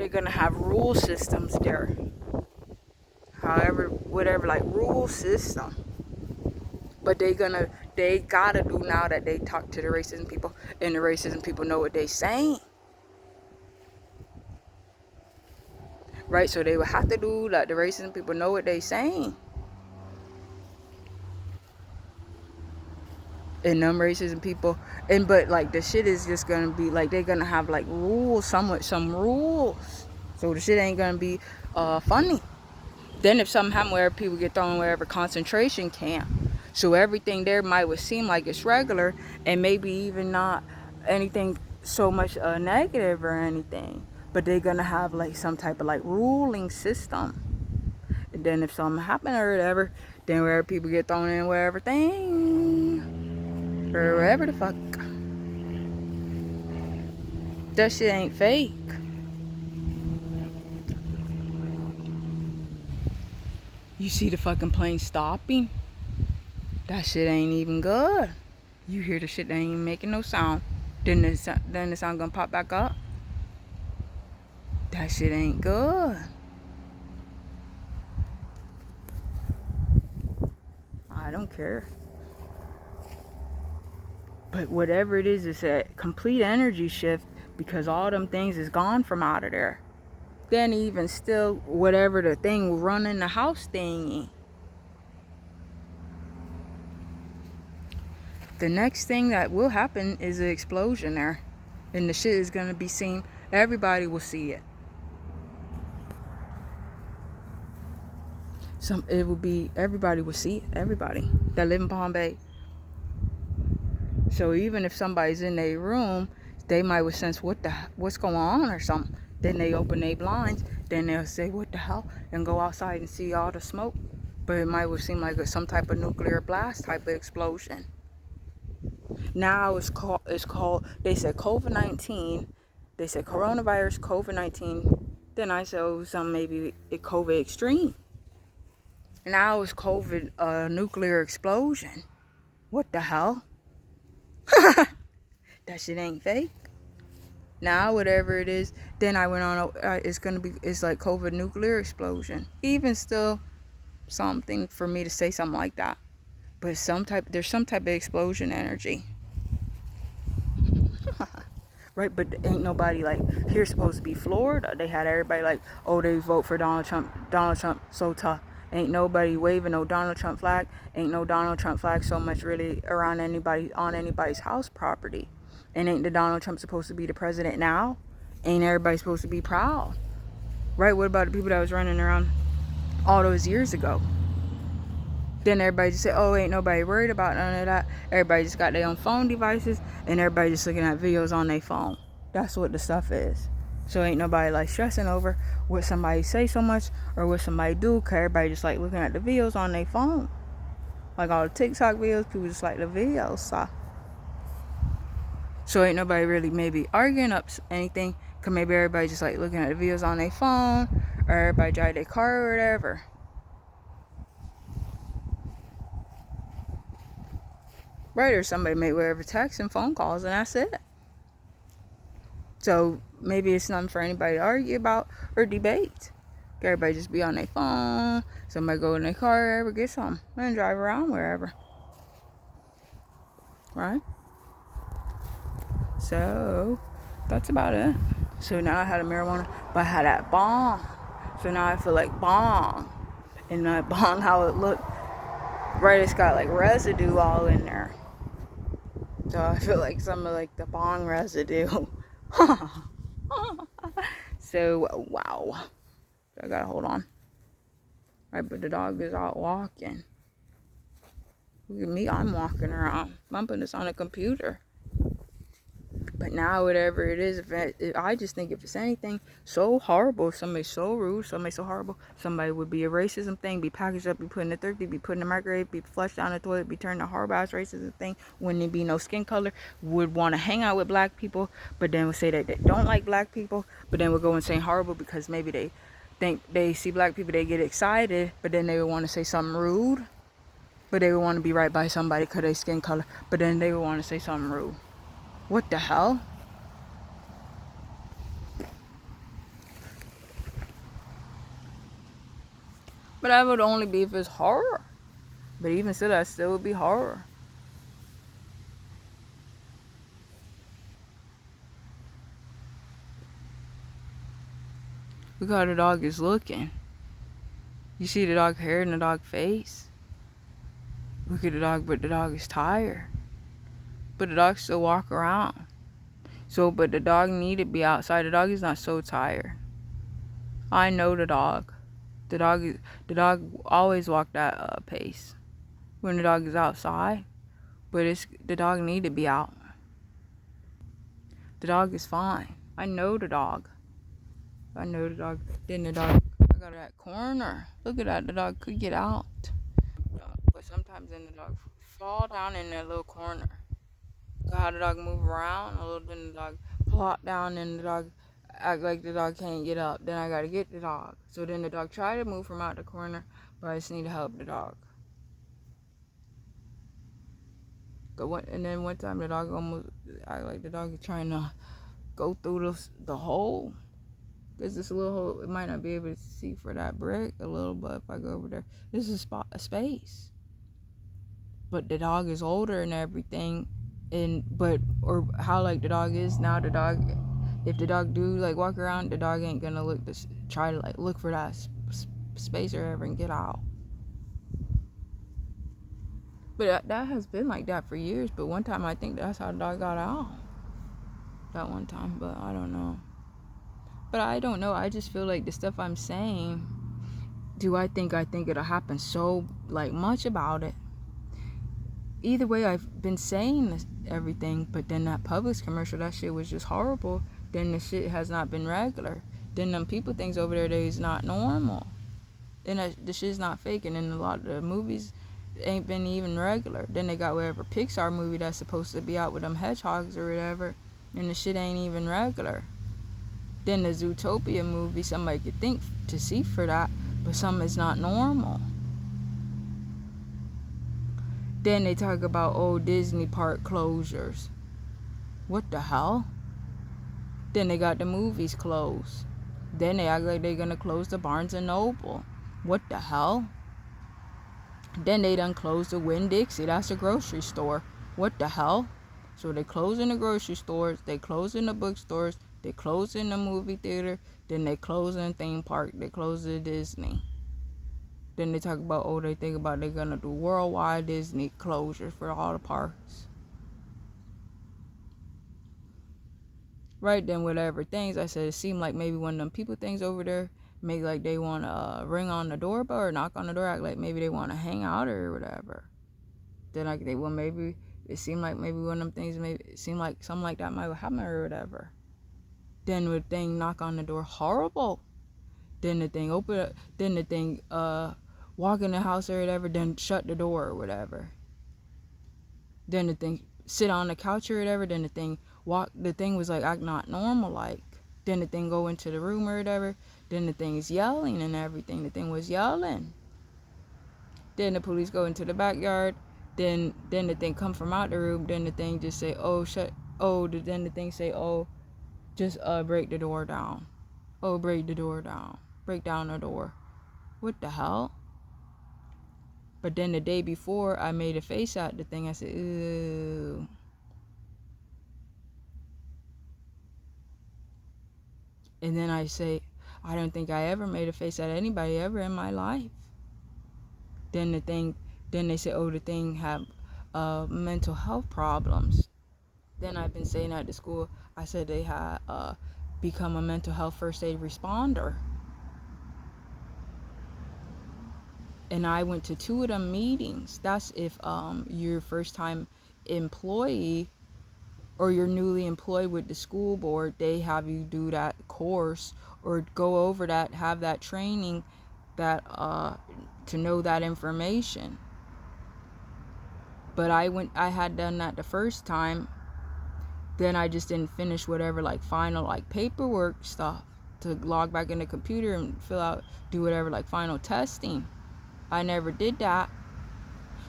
gonna have rule systems there. However, whatever, like rule system. But they gotta do now that they talk to the racism people, and the racism people know what they saying. Right, so they would have to do like the racism people know what they saying. And them racism people, but like the shit is just gonna be like they're gonna have like rules, some rules. So the shit ain't gonna be funny. Then if something happen where people get thrown wherever concentration camp, so everything there would seem like it's regular, and maybe even not anything so much negative or anything, but they're gonna have like some type of like ruling system. And then if something happen or whatever, then wherever people get thrown in wherever thing or wherever the fuck, that shit ain't fake. You see the fucking plane stopping? That shit ain't even good. You hear the shit that ain't even making no sound. Then the sound gonna pop back up. That shit ain't good. I don't care. But whatever it is, it's a complete energy shift because all them things is gone from out of there. Then even still, whatever the thing running the house thingy. The next thing that will happen is an explosion there. And the shit is going to be seen. Everybody will see it. Everybody will see it. Everybody that live in Palm Bay. So even if somebody's in their room, they might would sense what's going on or something. Then they open their blinds. Then they'll say, what the hell? And go outside and see all the smoke. But it might seem like some type of nuclear blast type of explosion. Now it's called, they said COVID-19. They said coronavirus, COVID-19. Then I said, oh, maybe COVID extreme. Now it's COVID nuclear explosion. What the hell? That shit ain't fake. Now whatever it is, then I went on. It's like COVID nuclear explosion. Even still, something for me to say something like that. But there's some type of explosion energy. Right, but ain't nobody like here supposed to be Florida. They had everybody like, oh, they vote for Donald Trump. Donald Trump so tough. Ain't nobody waving no Donald Trump flag. Ain't no Donald Trump flag so much really around anybody's house property. And ain't the Donald Trump supposed to be the president now? Ain't everybody supposed to be proud? Right, what about the people that was running around all those years ago? Then everybody just say, oh, ain't nobody worried about none of that. Everybody just got their own phone devices, and everybody just looking at videos on their phone. That's what the stuff is. So ain't nobody like stressing over what somebody say so much or what somebody do, because everybody just like looking at the videos on their phone. Like all the TikTok videos, people just like the videos. So ain't nobody really maybe arguing up anything, because maybe everybody just like looking at the videos on their phone, or everybody drive their car or whatever. Right, or somebody make whatever text and phone calls, and that's it. So maybe it's nothing for anybody to argue about or debate. Everybody just be on their phone. Somebody go in their car, wherever, get some, and drive around wherever. Right? So that's about it. So now I had a marijuana, but I had that bong. So now I feel like bong. And that bong, how it looked, right, it's got like residue all in there. So I feel like some of like the bong residue. So wow. I gotta hold on. Right, but the dog is out walking. Look at me, I'm walking around. I'm putting this on a computer. But But now, whatever it is, I just think if it's anything so horrible, if somebody's so rude, somebody so horrible, somebody would be a racism thing, be packaged up, be put in the 30, be put in the microwave, be flushed down the toilet, be turned to horrible ass racism thing, wouldn't it be no skin color, would want to hang out with black people, but then would say that they don't like black people, but then would go and say horrible because maybe they think they see black people, they get excited, but then they would want to say something rude, but they would want to be right by somebody because they skin color, but then they would want to say something rude. What the hell? But that would only be if it's horror. But even still, that still would be horror. Look how the dog is looking. You see the dog hair and the dog face. Look at the dog, but the dog is tired. But the dog still walk around. So, but the dog need to be outside. The dog is not so tired. I know the dog. The dog always walk that pace when the dog is outside. But the dog need to be out. The dog is fine. I know the dog. I know the dog. Then the dog, I got that corner. Look at that. The dog could get out. But sometimes then the dog fall down in that little corner. How the dog move around a little, then the dog plop down, and the dog act like the dog can't get up. Then I gotta get the dog. So then the dog try to move from out the corner, but I just need to help the dog. And then one time the dog almost act like the dog is trying to go through the hole. There's this little hole. It might not be able to see for that brick a little, but if I go over there, this is a space. But the dog is older and everything. Or how like the dog is now, the dog, if the dog do like walk around, the dog ain't gonna try to like look for that space or ever and get out. But that has been like that for years. But one time I think that's how the dog got out. That one time, but I don't know. But I don't know. I just feel like the stuff I'm saying, I think it'll happen so like much about it. Either way, I've been saying everything, but then that Publix commercial, that shit was just horrible. Then the shit has not been regular. Then them people things over there, they is not normal. Then the shit's not fake, and then a lot of the movies ain't been even regular. Then they got whatever Pixar movie that's supposed to be out with them hedgehogs or whatever, and the shit ain't even regular. Then the Zootopia movie, somebody could think to see for that, but some is not normal. Then they talk about old Disney park closures. What the hell? Then they got the movies closed. Then they act like they're gonna close the Barnes and Noble. What the hell? Then they done closed the Winn-Dixie. That's a grocery store. What the hell? So they closing the grocery stores. They closing the bookstores. They closing the movie theater. Then they closing theme park. They closing Disney. Then they talk about, they think about they're going to do worldwide Disney closures for all the parks. Right then, whatever things, I said it seemed like maybe one of them people things over there, maybe like they want to ring on the doorbell or knock on the door, act like maybe they want to hang out or whatever. Then maybe it seemed like maybe one of them things, maybe it seemed like something like that might happen or whatever. Then the thing knock on the door, horrible. Then the thing open up, then the thing walk in the house or whatever, then shut the door or whatever. Then the thing sit on the couch or whatever, then the thing was like act not normal like. Then the thing go into the room or whatever, then the thing is yelling and everything. The thing was yelling. Then the police go into the backyard, then the thing come from out the room, then the thing just say, then the thing say, just break the door down. Break the door down. Break down the door. What the hell? But then the day before, I made a face at the thing. I said, ew. And then I say, I don't think I ever made a face at anybody ever in my life. Then they say, the thing have mental health problems. Then I've been saying at the school, I said they had become a mental health first aid responder. And I went to 2 of them meetings. That's if you're first time employee or you're newly employed with the school board, they have you do that course or go over that, have that training that to know that information. But I had done that the first time, then I just didn't finish whatever like final like paperwork stuff to log back in the computer and do whatever like final testing. I never did that.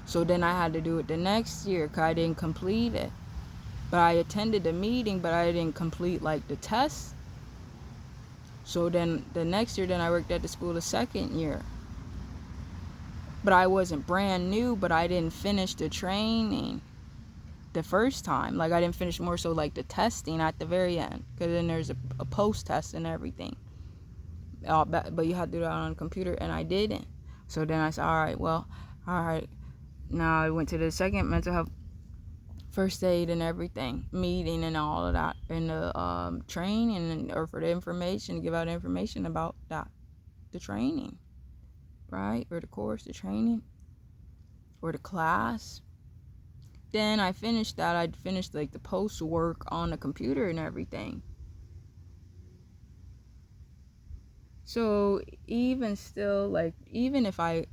So then I had to do it the next year because I didn't complete it. But I attended the meeting, but I didn't complete like the test. So then the next year, then I worked at the school the second year. But I wasn't brand new, but I didn't finish the training the first time. Like I didn't finish more so like the testing at the very end. Because then there's a post test and everything. But you have to do that on a computer, and I didn't. So then I said, all right. Now I went to the second mental health first aid and everything meeting and all of that, and the training or for the information, give out information about that, the training, right, or the course, the training, or the class. Then I finished that. I finished like the post work on the computer and everything. So even still, like even if I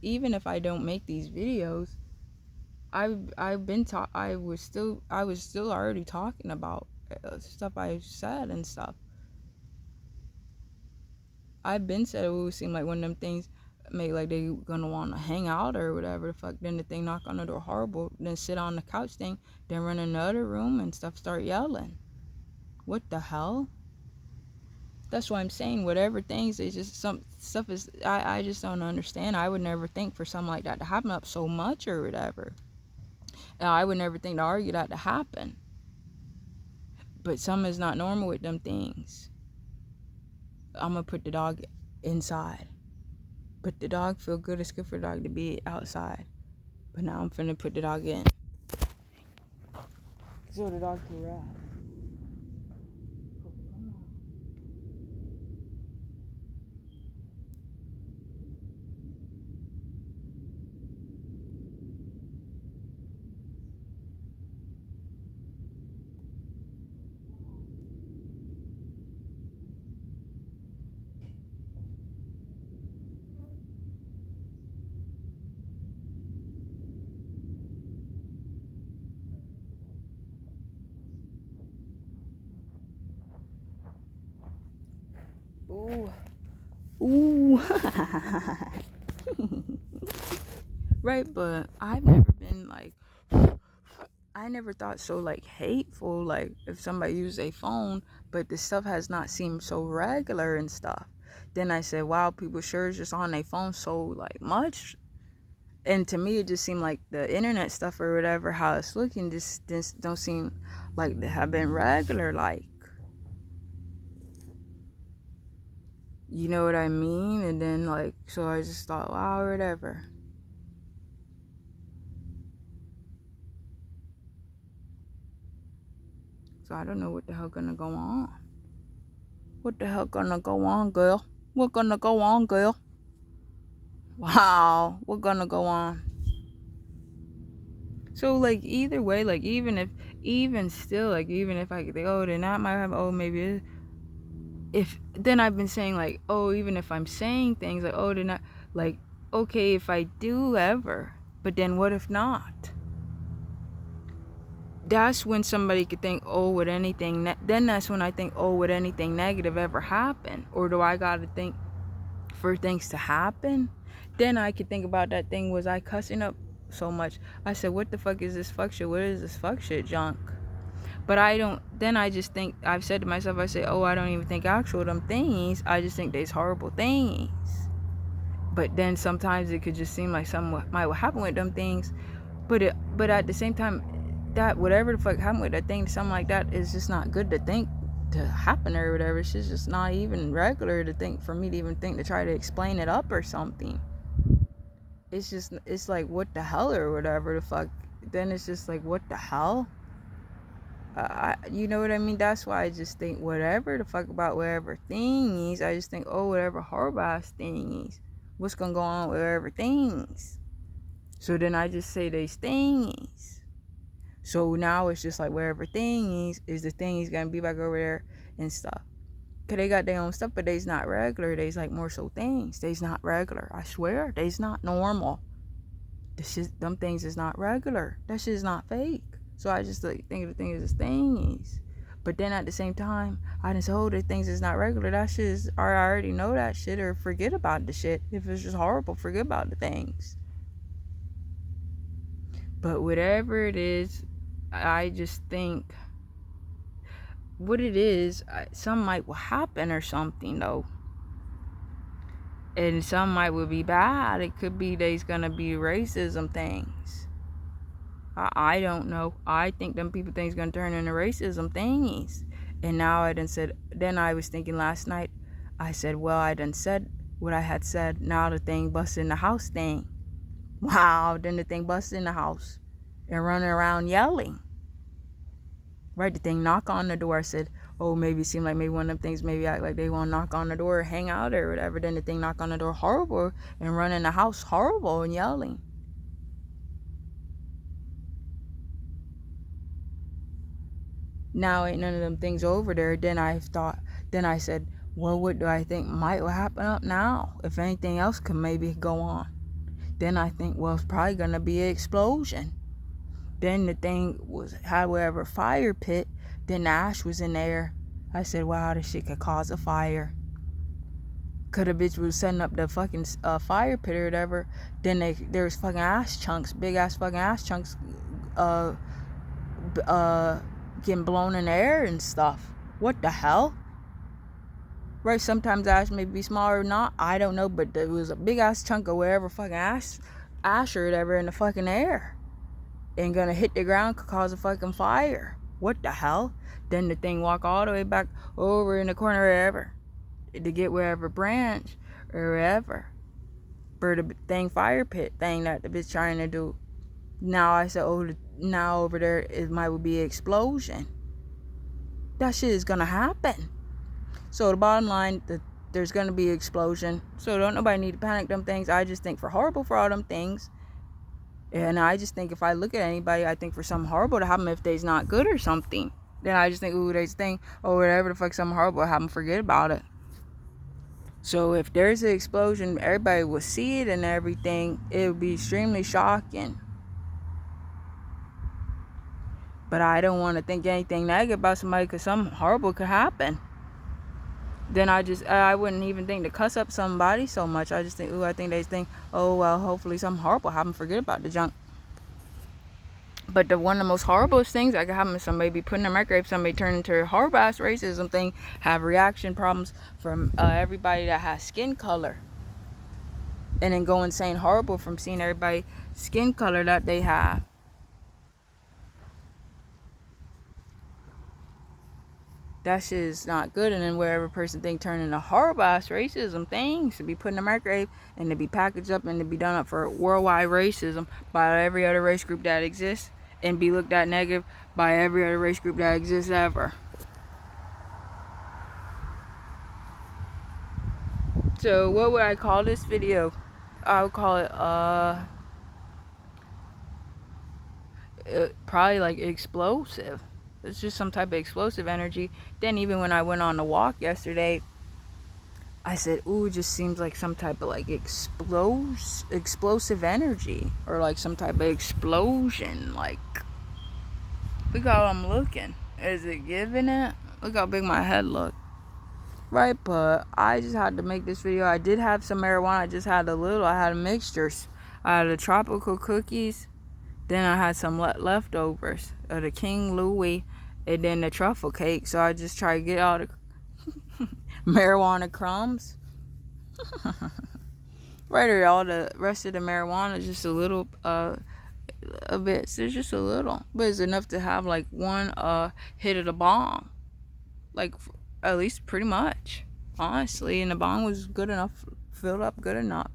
don't make these videos, I was still already talking about stuff I said and stuff. I've been said it would seem like one of them things make like they gonna want to hang out or whatever the fuck. Then the thing knock on the door horrible, then sit on the couch thing, then run in another room and stuff, start yelling. What the hell? That's why I'm saying whatever things, it's just some stuff is I just don't understand. I would never think for something like that to happen up so much or whatever. I would never think to argue that to happen. But something is not normal with them things. I'm gonna put the dog inside. But the dog feel good. It's good for the dog to be outside. But now I'm finna put the dog in. So the dog can rest. Ooh. Right, but I've never been like, I never thought so like hateful, like if somebody used a phone, but the stuff has not seemed so regular and stuff. Then I said, wow, people sure is just on their phone so like much. And to me, it just seemed like the internet stuff or whatever, how it's looking, just don't seem like they have been regular, like. You know what I mean? And then, like, so I just thought, wow, whatever. So I don't know what the hell gonna go on. What the hell gonna go on, girl? What gonna go on, girl? Wow, what gonna go on? So, like, either way, like, even if I could think, oh, then that might have, oh, maybe if, then I've been saying, like, oh, even if I'm saying things, like, oh, then not, like, okay, if I do ever, but then what if not? That's when somebody could think, oh, would anything, then that's when I think, oh, would anything negative ever happen? Or do I gotta think for things to happen? Then I could think about that thing, was I cussing up so much? I said, what the fuck is this fuck shit? What is this fuck shit junk? But then I just think, I've said to myself, I say, oh, I don't even think actual them things. I just think there's horrible things. But then sometimes it could just seem like something might happen with them things. But at the same time, that whatever the fuck happened with that thing, something like that is just not good to think to happen or whatever. It's just not even regular to think, for me to even think to try to explain it up or something. It's like, what the hell or whatever the fuck. Then it's just like, what the hell? You know what I mean? That's why I just think whatever the fuck about whatever things. I just think, oh, whatever horrible ass things. What's gonna go on with whatever things? So then I just say these things. So now it's just like wherever thing is the thing he's gonna be back over there and stuff. Cause they got their own stuff, but they's not regular. They's like more so things. They's not regular. I swear, they's not normal. Them things is not regular. That shit is not fake. So I just like think of the thing as things. But then at the same time, I didn't say, oh, the things is not regular. That shit is, or I already know that shit, or forget about the shit. If it's just horrible, forget about the things. But whatever it is, I just think what it is, some might will happen or something though. And some might will be bad. It could be there's gonna be racism things. I don't know. I think them people things gonna turn into racism thingies. And now I done said, then I was thinking last night, I said, well, I done said what I had said. Now the thing busted in the house thing. Wow, then the thing busted in the house and running around yelling. Right, the thing knock on the door. I said, oh, maybe it seemed like maybe one of them things maybe act like they want to knock on the door or hang out or whatever. Then the thing knock on the door horrible and run in the house horrible and yelling. Now ain't none of them things over there. Then I said, well, what do I think might happen up now? If anything else could maybe go on. Then I think, well, it's probably going to be an explosion. Then the thing had whatever fire pit. Then the ash was in there. I said, wow, this shit could cause a fire. Could a bitch was setting up the fucking fire pit or whatever. Then there was fucking ash chunks, big ass fucking ash chunks, getting blown in the air and stuff. What the hell? Right, sometimes ash may be smaller or not. I don't know, but there was a big ass chunk of whatever fucking ash or whatever in the fucking air. And gonna hit the ground, could cause a fucking fire. What the hell? Then the thing walk all the way back over in the corner wherever to get wherever branch or wherever for the thing fire pit thing that the bitch trying to do. Now I said, oh, now over there it might be an explosion. That shit is gonna happen. So the bottom line, there's gonna be an explosion. So don't nobody need to panic them things. I just think for horrible for all them things. And I just think if I look at anybody, I think for something horrible to happen if they's not good or something. Then I just think, ooh, they think, oh, whatever the fuck, something horrible happen, forget about it. So if there's an explosion, everybody will see it and everything. It would be extremely shocking. But I don't want to think anything negative about somebody because something horrible could happen. Then I wouldn't even think to cuss up somebody so much. I just think, ooh, I think they think, oh, well, hopefully something horrible happen. Forget about the junk. But one of the most horriblest things that could happen is somebody be put in a microwave, somebody turn into a horrible ass racism thing, have reaction problems from everybody that has skin color. And then go insane horrible from seeing everybody skin color that they have. That shit is not good. And then wherever person think turn into horrible ass racism things to be put in a microwave and to be packaged up and to be done up for worldwide racism by every other race group that exists and be looked at negative by every other race group that exists ever. So what would I call this video? I would call it probably like explosive. It's just some type of explosive energy. Then even when I went on the walk yesterday, I said, ooh, it just seems like some type of like explosive energy. Or like some type of explosion. Like, look how I'm looking. Is it giving it? Look how big my head look. Right, but I just had to make this video. I did have some marijuana. I just had a little. I had mixtures. I had the tropical cookies. Then I had some leftovers of the King Louis and then the truffle cake. So I just tried to get all the marijuana crumbs. Right, or all the rest of the marijuana, just a little, a bit. So it's just a little. But it's enough to have like one hit of the bong. Like, at least pretty much. Honestly. And the bong was good enough, filled up good enough.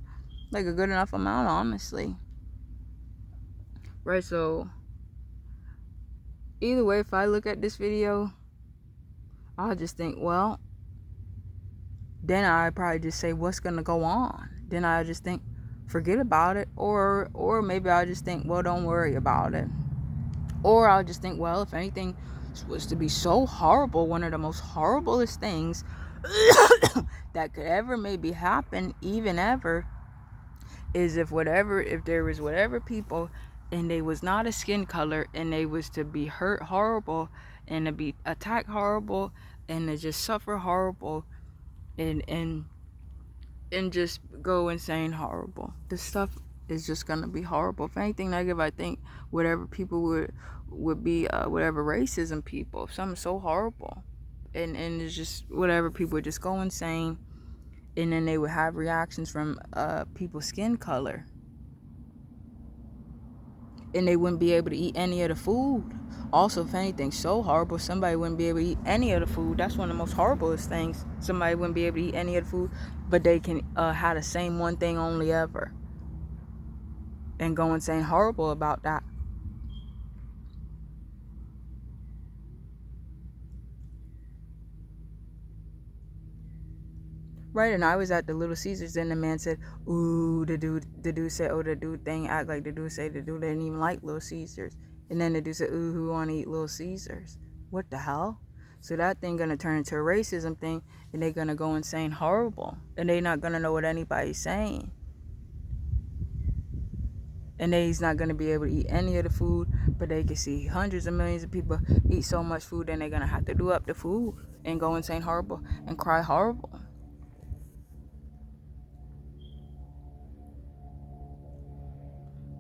Like a good enough amount, honestly. Right, so either way, if I look at this video, I'll just think, well, then I probably just say, what's gonna go on? Then I just think, forget about it, or maybe I'll just think, well, don't worry about it, Or I'll just think, well, if anything was to be so horrible, one of the most horriblest things that could ever maybe happen, even ever, is if there was whatever people and they was not a skin color and they was to be hurt horrible and to be attacked horrible and to just suffer horrible and just go insane horrible. This stuff is just gonna be horrible. If anything negative, I think whatever people would be whatever racism people, something so horrible, and it's just whatever people would just go insane, and then they would have reactions from people's skin color, and they wouldn't be able to eat any of the food. Also, if anything so horrible, somebody wouldn't be able to eat any of the food. That's one of the most horriblest things. Somebody wouldn't be able to eat any of the food, but they can have the same one thing only ever, and go insane horrible about that. Right, and I was at the Little Caesars, and the man said, ooh, the dude said, oh, the dude thing act like the dude said the dude didn't even like Little Caesars. And then the dude said, ooh, who want to eat Little Caesars? What the hell? So that thing gonna turn into a racism thing, and they gonna go insane horrible, and they not gonna know what anybody's saying. And they's not gonna be able to eat any of the food, but they can see hundreds of millions of people eat so much food, then they're gonna have to do up the food and go insane horrible and cry horrible.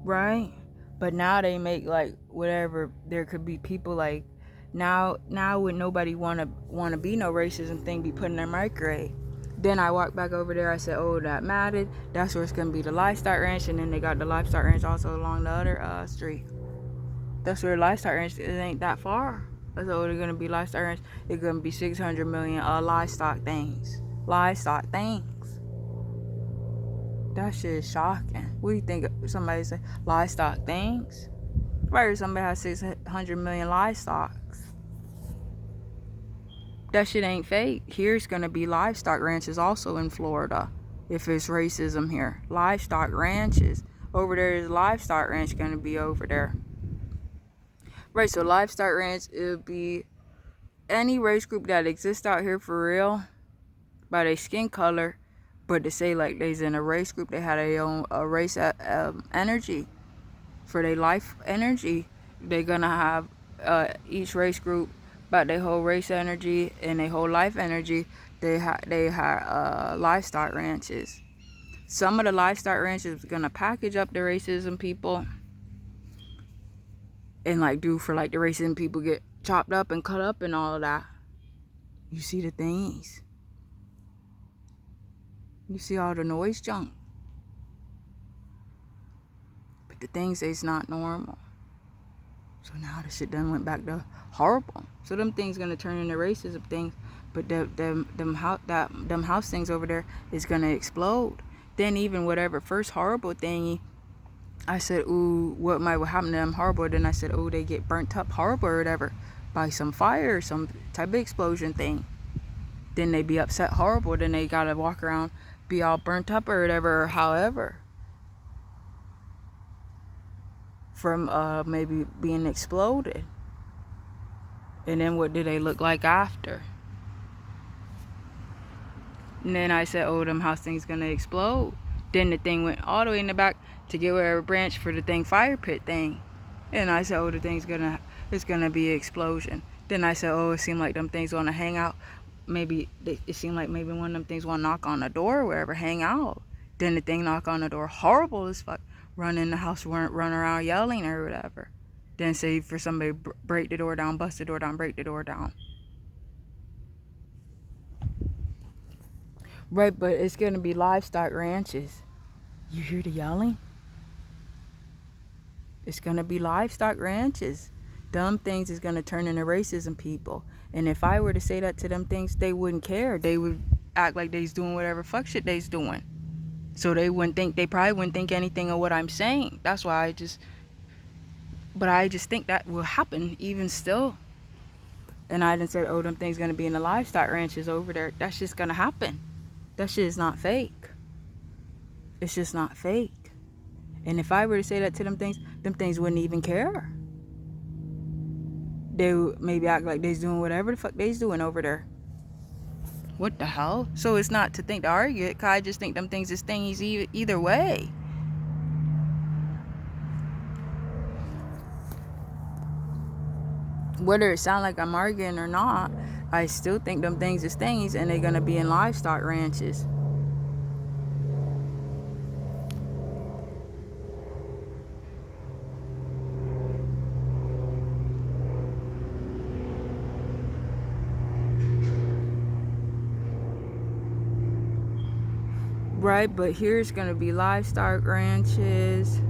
Right? But now they make like whatever, there could be people like now would nobody wanna be no racism thing be put in their microwave. Then I walked back over there, I said, oh, that mattered. That's where it's gonna be the Livestock Ranch, and then they got the Livestock Ranch also along the other street. That's where Livestock Ranch, it ain't that far. That's where they're gonna be Livestock Ranch. It's gonna be 600 million livestock things. Livestock things. That shit is shocking. What do you think? Somebody say livestock things? Right, somebody has 600 million livestock. That shit ain't fake. Here's gonna be livestock ranches also in Florida. If it's racism here, livestock ranches over there is livestock ranch gonna be over there. Right, so livestock ranch, it'll be any race group that exists out here for real by their skin color. But to say like they's in a race group, they had their own race energy for their life energy. They're gonna have each race group about their whole race energy and their whole life energy. They have livestock ranches. Some of the livestock ranches gonna package up the racism people and like do for like the racism people get chopped up and cut up and all of that. You see the things. You see all the noise junk. But the things is not normal. So now the shit done went back to horrible. So them things gonna turn into racism things. But them house things over there is gonna explode. Then even whatever first horrible thingy, I said, ooh, what might happen to them horrible? Then I said, oh, they get burnt up horrible or whatever by some fire or some type of explosion thing. Then they be upset horrible. Then they gotta walk around, be all burnt up or whatever, or however, from maybe being exploded. And then what do they look like after? And then I said, oh, them house things gonna explode. Then the thing went all the way in the back to get whatever branch for the thing fire pit thing. And I said, oh, it's gonna be an explosion. Then I said, oh, it seemed like them things wanna hang out. Maybe it seemed like maybe one of them things want to knock on the door or wherever, hang out. Then the thing knock on the door, horrible as fuck, run in the house, run around yelling or whatever. Then say for somebody break the door down, bust the door down, break the door down. Right, but it's gonna be livestock ranches. You hear the yelling? It's gonna be livestock ranches. Dumb things is gonna turn into racism people. And if I were to say that to them things, they wouldn't care. They would act like they's doing whatever fuck shit they's doing. So they probably wouldn't think anything of what I'm saying. That's why I just think that will happen even still. And I didn't say, oh, them things gonna be in the livestock ranches over there. That's just gonna happen. That shit is not fake. It's just not fake. And if I were to say that to them things wouldn't even care. they maybe act like they's doing whatever the fuck they's doing over there. What the hell? So it's not to think to argue it, 'cause I just think them things is things either way. Whether it sound like I'm arguing or not, I still think them things is things, and they're gonna be in livestock ranches. Right, but here's gonna be livestock ranches.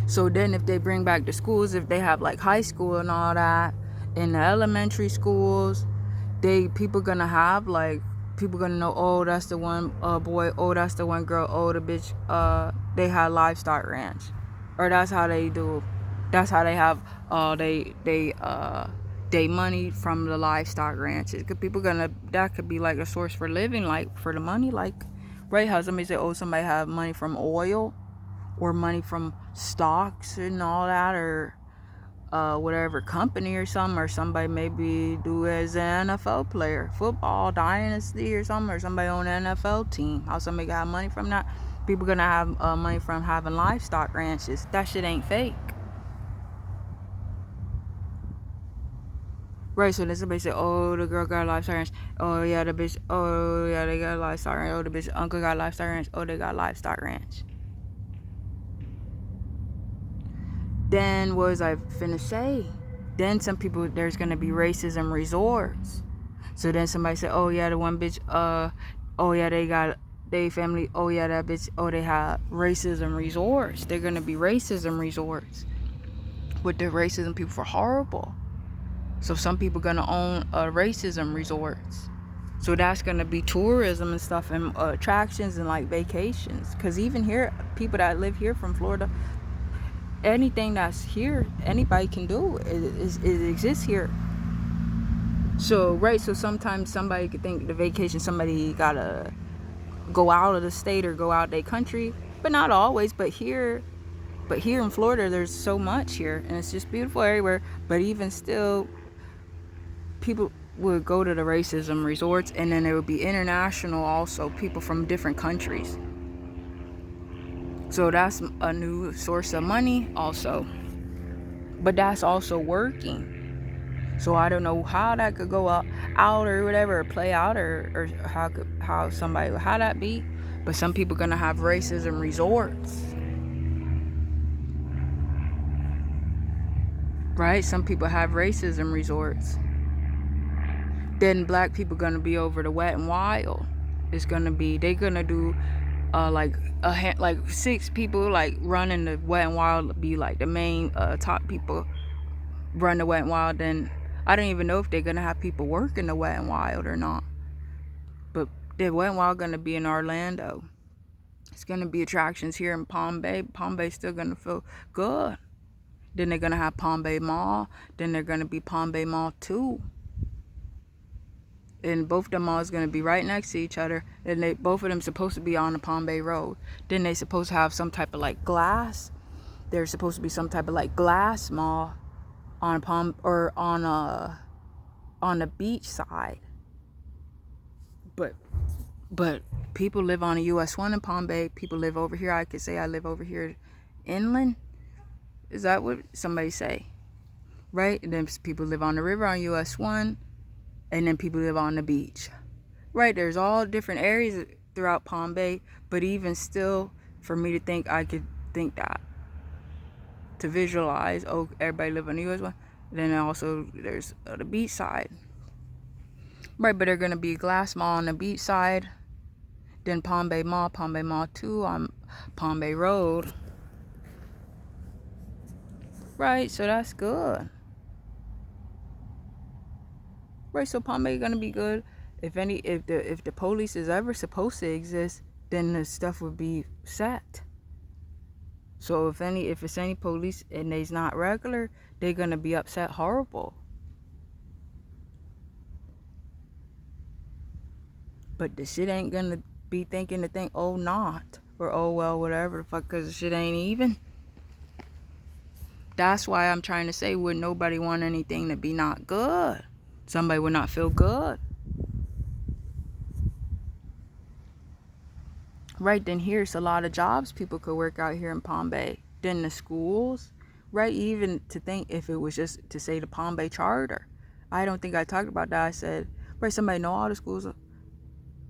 So then if they bring back the schools, if they have like high school and all that, in the elementary schools, people gonna have like, people gonna know, oh, that's the one boy, oh, that's the one girl, oh, the bitch, they had livestock ranch. Or that's how they do, that's how they have they money from the livestock ranches. Cause people gonna, that could be like a source for living, like for the money, like, right, how somebody say, oh, somebody have money from oil or money from stocks and all that, or whatever company or something, or somebody maybe do as an NFL player, football dynasty or something, or somebody on an NFL team, how somebody got money from that. People gonna have money from having livestock ranches. That shit ain't fake. Right, so then somebody say, oh, the girl got a livestock ranch. Oh, yeah, the bitch, oh, yeah, they got a livestock ranch. Oh, the bitch, uncle got a livestock ranch. Oh, they got a livestock ranch. Then what was I finna say? Then some people, there's gonna be racism resorts. So then somebody said, oh yeah, the one bitch, oh yeah, they family, oh yeah, that bitch, oh, they have racism resorts. They're gonna be racism resorts. With the racism people for horrible. So some people gonna own racism resorts. So that's gonna be tourism and stuff, and attractions and like vacations. Cause even here, people that live here from Florida, anything that's here, anybody can do. It exists here. So, right, so sometimes somebody could think the vacation, somebody gotta go out of the state or go out their country, but not always. But here in Florida, there's so much here, and it's just beautiful everywhere. But even still, people would go to the racism resorts, and then there would be international also, people from different countries. So that's a new source of money also. But that's also working. So I don't know how that could go out or whatever, or play out, or how somebody, how that be. But some people gonna have racism resorts. Right? Some people have racism resorts. Then black people gonna be over the Wet and Wild. It's gonna be, they gonna do like 6 people like running the Wet and Wild, be like the main top people run the Wet and Wild. Then I don't even know if they're gonna have people working the Wet and Wild or not. But the Wet and Wild gonna be in Orlando. It's gonna be attractions here in Palm Bay. Palm Bay's still gonna feel good. Then they're gonna have Palm Bay Mall. Then they're gonna be Palm Bay Mall 2. And both of them malls gonna be right next to each other. And both of them supposed to be on the Palm Bay Road. Then they supposed to have some type of like glass. There's supposed to be some type of like glass mall on Palm, or on the beach side. But people live on a US 1 in Palm Bay. People live over here. I could say I live over here inland. Is that what somebody say? Right? And then people live on the river on US 1. And then people live on the beach. Right? There's all different areas throughout Palm Bay. But even still, for me to think, I could think that. To visualize, oh, everybody live on the US 1. Then also there's the beach side. Right, but they're going to be Glass Mall on the beach side. Then Palm Bay Mall 2 on Palm Bay Road. Right, so that's good. Right, so Palm Bay gonna be good. If the police is ever supposed to exist, then the stuff would be set. So if it's any police and they's not regular, they're gonna be upset horrible. But the shit ain't gonna be thinking to think, oh, not, or oh well, whatever the fuck, cause the shit ain't even. That's why I'm trying to say, would nobody want anything to be not good? Somebody would not feel good. Right, then here's a lot of jobs people could work out here in Palm Bay. Then the schools, right? Even to think if it was just to say the Palm Bay Charter. I don't think I talked about that. I said, right, somebody know all the schools.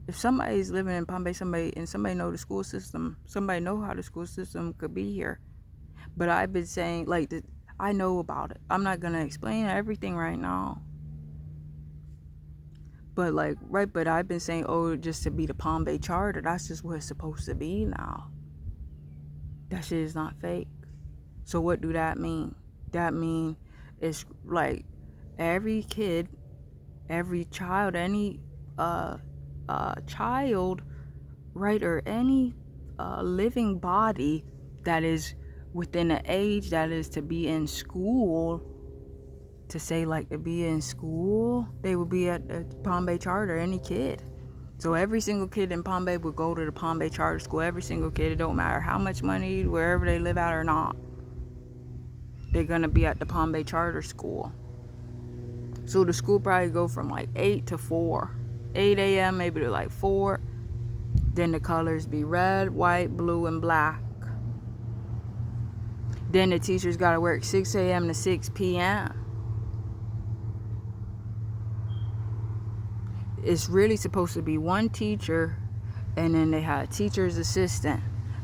If somebody's living in Palm Bay, somebody know the school system, somebody know how the school system could be here. But I've been saying, like, I know about it. I'm not going to explain everything right now. But, like, right, but I've been saying, oh, just to be the Palm Bay Charter, that's just what it's supposed to be now. That shit is not fake. So what do that mean? That mean it's like every kid, every child, any child, right, or any living body that is within an age that is to be in school, to say like to be in school, they would be at the Palm Bay Charter, any kid. So every single kid in Palm Bay would go to the Palm Bay Charter School. Every single kid, it don't matter how much money, wherever they live at or not, they're gonna be at the Palm Bay Charter School. So the school probably go from like 8 to 4. 8 a.m. maybe to like 4. Then the colors be red, white, blue, and black. Then the teachers gotta work 6 a.m. to 6 p.m. It's really supposed to be one teacher, and then they have a teacher's assistant,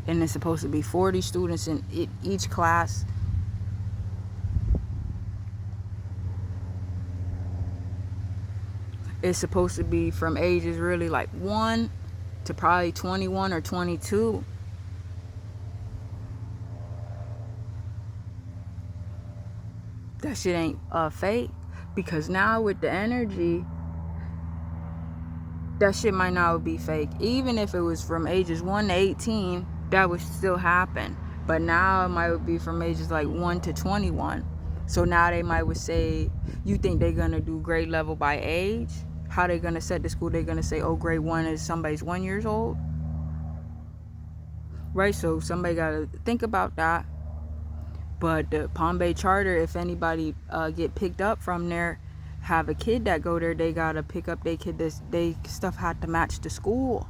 and it's supposed to be 40 students in each class. It's supposed to be from ages really like 1 to probably 21 or 22. That shit ain't fake, because now with the energy, that shit might not be fake. Even if it was from ages 1 to 18, that would still happen. But now it might be from ages like 1 to 21. So now they might would say, you think they're gonna do grade level by age? How they gonna set the school? They're gonna say, oh, grade 1 is somebody's 1 year old, right? So somebody gotta think about that. But the Palm Bay Charter, if anybody get picked up from there, have a kid that go there, they gotta pick up their kid. They stuff had to match the school.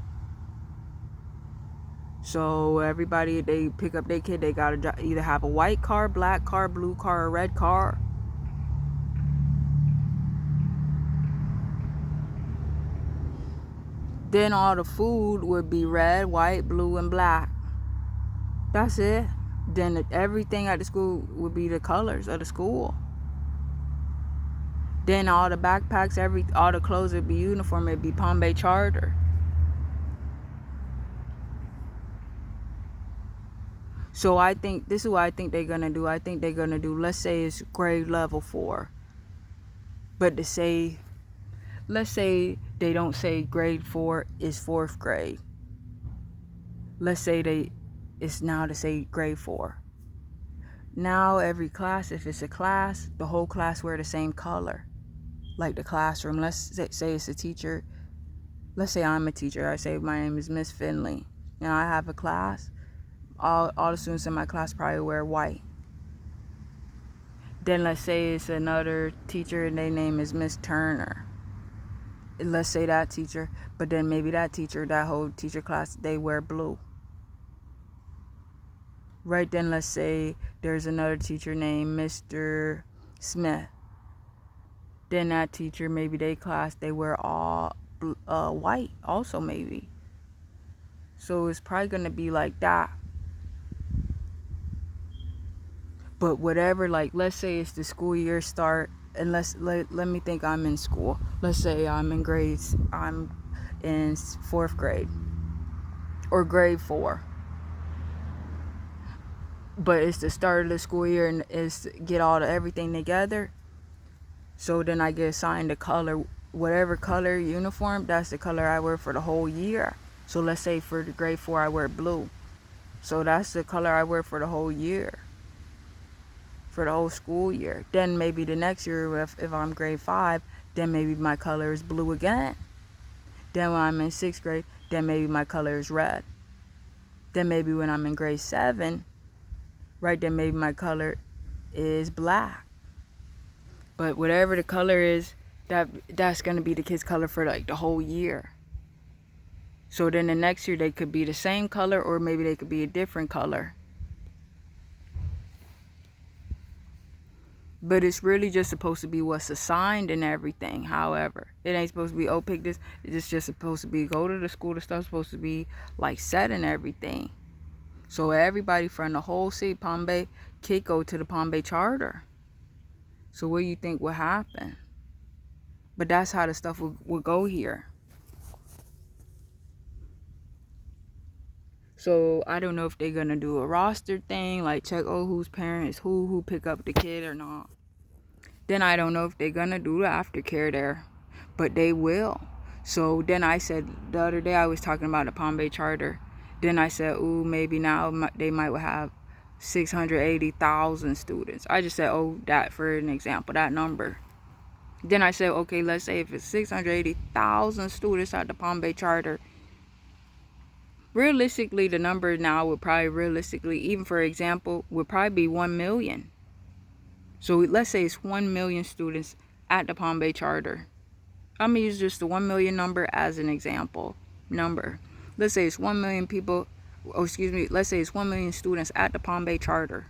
So everybody, they pick up their kid, they gotta either have a white car, black car, blue car, or red car. Then all the food would be red, white, blue, and black. That's it. Then everything at the school would be the colors of the school. Then all the backpacks, all the clothes would be uniform. It'd be Palm Bay Charter. So I think this is what I think they're gonna do. I think they're gonna do, let's say it's grade level 4, but let's say they don't say grade 4 is 4th grade. Let's say it's now to say grade 4. Now every class, if it's a class, the whole class wear the same color, like the classroom. Let's say it's a teacher. Let's say I'm a teacher. I say my name is Miss Finley, and I have a class. All the students in my class probably wear white. Then let's say it's another teacher and their name is Miss Turner. Let's say that teacher, but then maybe that teacher, that whole teacher class, they wear blue. Right, then let's say there's another teacher named Mr. Smith. Then that teacher, maybe they class, they wear all white also maybe. So it's probably going to be like that. But whatever, like, let's say it's the school year start, and let me think I'm in school. Let's say I'm in 4th grade or grade 4. But it's the start of the school year and it's get everything together. So then I get assigned a color, whatever color uniform, that's the color I wear for the whole year. So let's say for the grade 4 I wear blue. So that's the color I wear for the whole year, for the whole school year. Then maybe the next year, if I'm grade 5, then maybe my color is blue again. Then when I'm in 6th grade, then maybe my color is red. Then maybe when I'm in grade 7, right, then maybe my color is black. But whatever the color is, that's going to be the kids' color for like the whole year. So then the next year they could be the same color, or maybe they could be a different color. But it's really just supposed to be what's assigned and everything. However, it ain't supposed to be, oh, pick this. It's just supposed to be, go to the school. The stuff's supposed to be like set and everything. So everybody from the whole city, Palm Bay, could go to the Palm Bay Charter. So what do you think would happen? But that's how the stuff would go here. So I don't know if they're going to do a roster thing, like check, oh, whose parents, who pick up the kid or not. Then I don't know if they're going to do the aftercare there, but they will. So then I said, the other day I was talking about the Palm Bay Charter. Then I said, ooh, maybe now they might have 680,000 students. I just said, oh, that for an example, that number. Then I said, okay, let's say if it's 680,000 students at the Palm Bay Charter, realistically, the number now would probably even for example, would probably be 1 million. So let's say it's 1 million students at the Palm Bay Charter. I'm going to use just the 1 million number as an example number. Let's say it's 1 million people, let's say it's 1 million students at the Palm Bay Charter.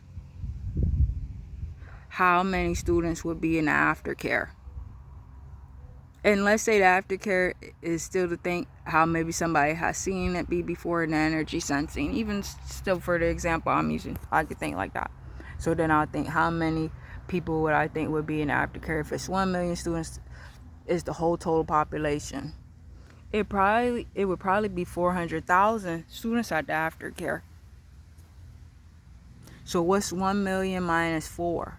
How many students would be in the aftercare? And let's say the aftercare is still the thing, how maybe somebody has seen it be before in the energy sensing. Even still for the example I'm using, I could think like that. So then I'll think, how many people would I think would be in the aftercare? If it's 1 million students, is the whole total population. It would probably be 400,000 students at the aftercare. So what's 1 million minus 4?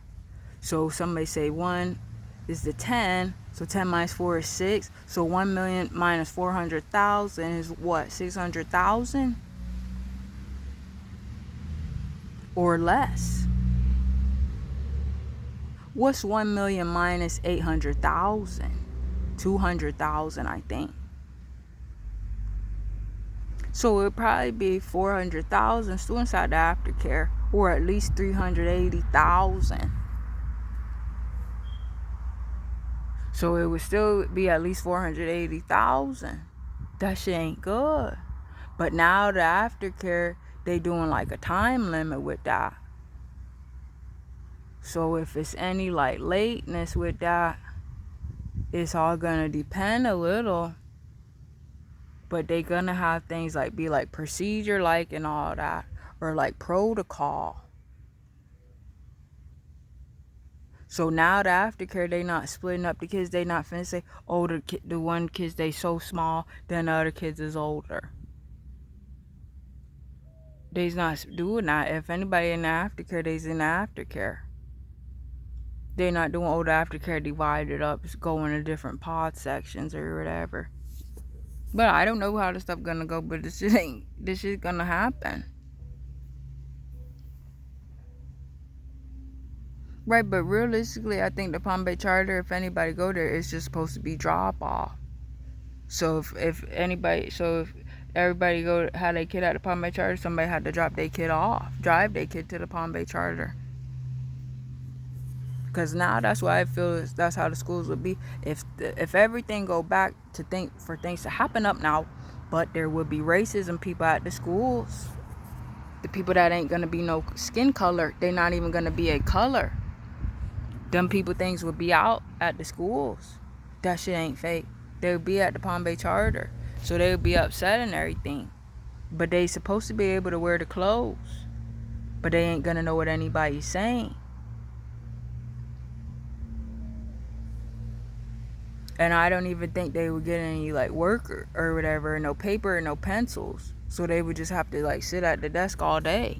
So somebody say 1 is the 10. So 10 minus 4 is 6. So 1 million minus 400,000 is what? 600,000? Or less. What's 1 million minus 800,000? 200,000, I think. So it would probably be 400,000 students at the aftercare, or at least 380,000. So it would still be at least 480,000. That shit ain't good. But now the aftercare, they doing like a time limit with that. So if it's any like lateness with that, it's all gonna depend a little. But they gonna have things like be like procedure like and all that, or like protocol. So now the aftercare, they not splitting up the kids. They not finna say, oh, the one kids they so small, then the other kids is older. They's not doing that. If anybody in the aftercare, they's in the aftercare. They're not doing, oh, the aftercare divided up, it's going to different pod sections or whatever. But I don't know how the stuff gonna go, but this is gonna happen. Right, but realistically, I think the Palm Bay Charter, if anybody go there, it's just supposed to be drop off. So if everybody go had their kid at the Palm Bay Charter, somebody had to drop their kid off, drive their kid to the Palm Bay Charter. Because now that's why I feel that's how the schools would be. If everything go back to for things to happen up now, but there would be racism people at the schools. The people that ain't gonna be no skin color, they're not even gonna be a color. Them people things would be out at the schools. That shit ain't fake. They would be at the Palm Bay Charter. So they would be upset and everything. But they supposed to be able to wear the clothes. But they ain't gonna know what anybody's saying. And I don't even think they would get any like work or whatever, no paper, no pencils. So they would just have to like sit at the desk all day.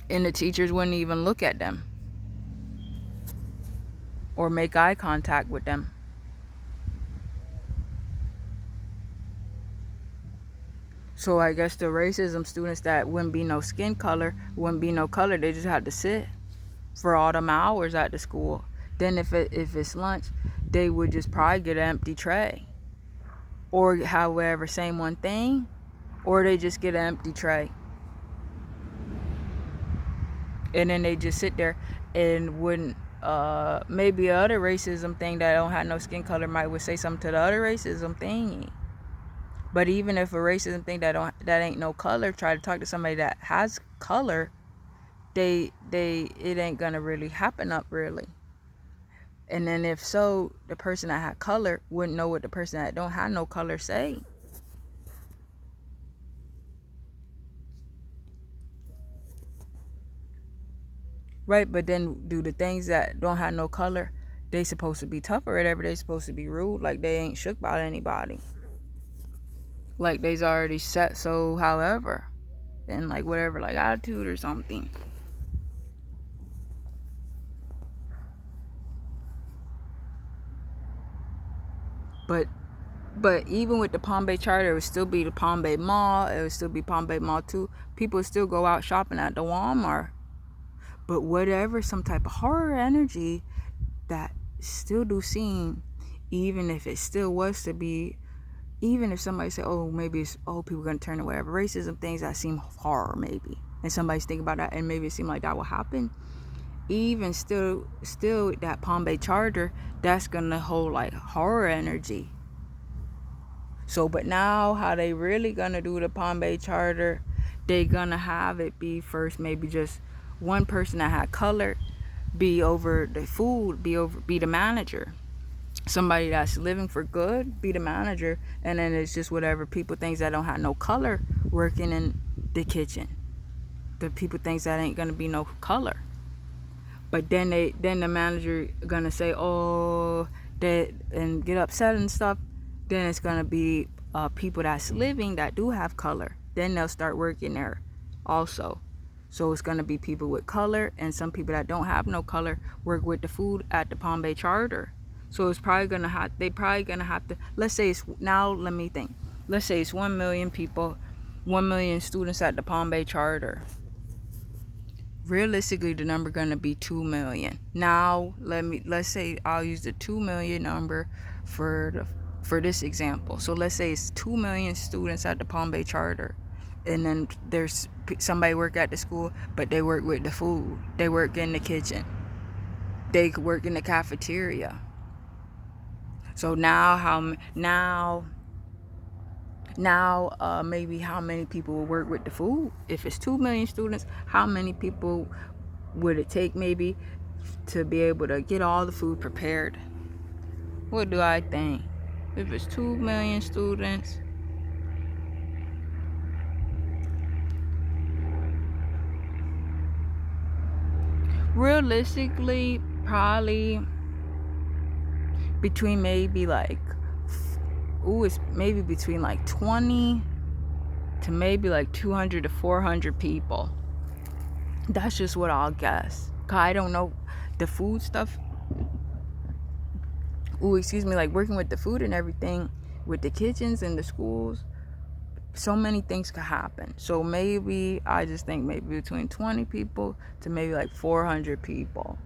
And the teachers wouldn't even look at them. Or make eye contact with them. So I guess the racism students that wouldn't be no skin color, wouldn't be no color, they just had to sit for all them hours at the school. Then if it's lunch, they would just probably get an empty tray. Or however, same one thing. Or they just get an empty tray. And then they just sit there and wouldn't, maybe other racism thing that don't have no skin color might would say something to the other racism thing. But even if a racism thing that ain't no color try to talk to somebody that has color, it ain't gonna really happen up really. And then if so, the person that had color wouldn't know what the person that don't have no color say. Right, but then do the things that don't have no color, they supposed to be tough or whatever, they supposed to be rude, like they ain't shook by anybody. Like they's already set so however. And like whatever, like attitude or something. But even with the Palm Bay Charter, it would still be the Palm Bay Mall. It would still be Palm Bay Mall too. People would still go out shopping at the Walmart. But whatever, some type of horror energy that still do seem, even if it still was to be, even if somebody say, oh, maybe it's, oh, people gonna turn to whatever racism things that seem horror maybe, and somebody's thinking about that, and maybe it seemed like that will happen. Even still that Palm Bay Charter, that's gonna hold like horror energy. So, but now how they really gonna do the Palm Bay Charter, they gonna have it be first maybe just one person that had color be over the food, be the manager. Somebody that's living for good be the manager, and then it's just whatever people things that don't have no color working in the kitchen. The people things that ain't gonna be no color. But then the manager gonna say, oh, that, and get upset and stuff. Then it's gonna be people that's living that do have color. Then they'll start working there also. So it's gonna be people with color, and some people that don't have no color work with the food at the Palm Bay Charter. So it's probably gonna have, they probably gonna have to, let's say it's, now let me think. Let's say it's 1 million people, 1 million students at the Palm Bay Charter. Realistically, the number gonna be 2 million. Now let's say I'll use the 2 million number for this example. So let's say it's 2 million students at the Palm Bay Charter, and then there's somebody work at the school, but they work with the food, they work in the kitchen, they work in the cafeteria. So now maybe how many people will work with the food? If it's 2 million students, how many people would it take maybe to be able to get all the food prepared? What do I think? If it's 2 million students, realistically, probably between maybe like, it's maybe between like 20 to maybe like 200 to 400 people. That's just what I'll guess. Cause I don't know the food stuff. Like working with the food and everything, with the kitchens and the schools, so many things could happen. So maybe, I just think maybe between 20 people to maybe like 400 people,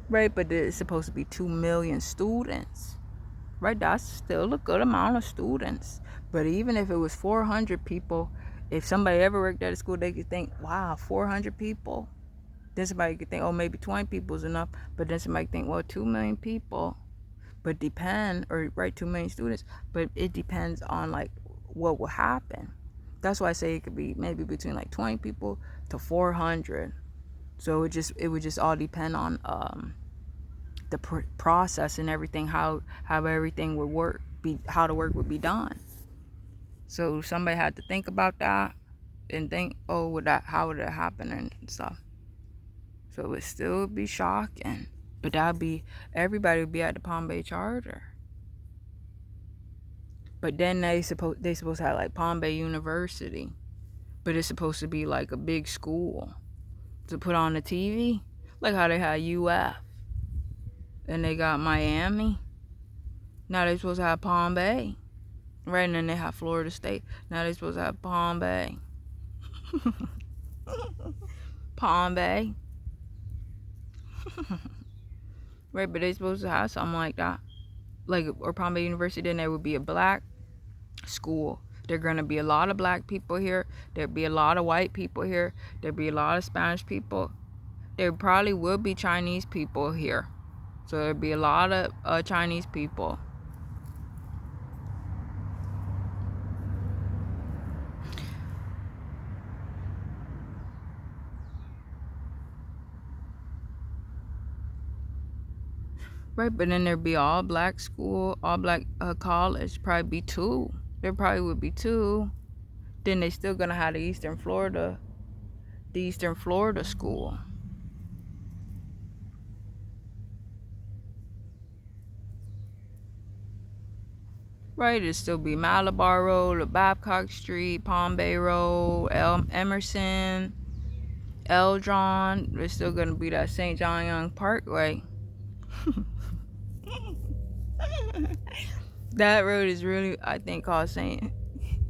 right? But it's supposed to be 2 million students, right? That's still a good amount of students. But even if it was 400 people, if somebody ever worked at a school, they could think, wow, 400 people. Then somebody could think, oh, maybe 20 people is enough. But then somebody could think, well, 2 million people. But or right, 2 million students. But it depends on like what will happen. That's why I say it could be maybe between like 20 people to 400. So it would just all depend on the process and everything, how everything would work, how the work would be done. So somebody had to think about that and think, oh, how would that happen and stuff. So it would still be shocking, but everybody would be at the Palm Bay Charter. But then they supposed to have like Palm Bay University, but it's supposed to be like a big school to put on the TV, like how they had UF, and they got Miami. Now they supposed to have Palm Bay, right? And then they have Florida State. Now they supposed to have Palm Bay. Palm Bay. Right, but they supposed to have something like that, like, or Palm Bay University. Then there would be a black school. There are gonna be a lot of black people here. There'd be a lot of white people here. There'd be a lot of Spanish people. there probably will be Chinese people here. So there'll be a lot of Chinese people. Right, but then there'd be all black school, all black college, probably be two. There probably would be two. Then they still gonna have the Eastern Florida school. Right, it'd still be Malabar Road, Babcock Street, Palm Bay Road, Emerson, Eldron. There's still gonna be that St. John Young Parkway. That road is really, I think, called St.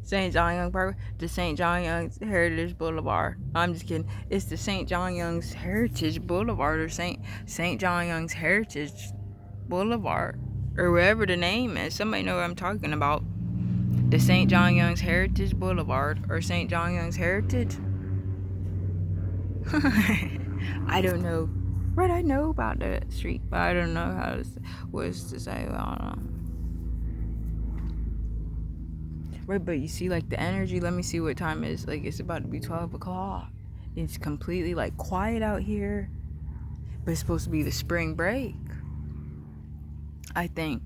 John Young Parkway, the St. John Young's Heritage Boulevard. I'm just kidding. It's the St. John Young's Heritage Boulevard, or St. John Young's Heritage Boulevard, or wherever the name is. Somebody know what I'm talking about. The St. John Young's Heritage Boulevard, or St. John Young's Heritage. I don't know. Right, I know about the street, but I don't know how to say. I don't know. Right, but you see, like, the energy. Let me see what time it is. Like, it's about to be 12 o'clock. It's completely, like, quiet out here. But it's supposed to be the spring break, I think.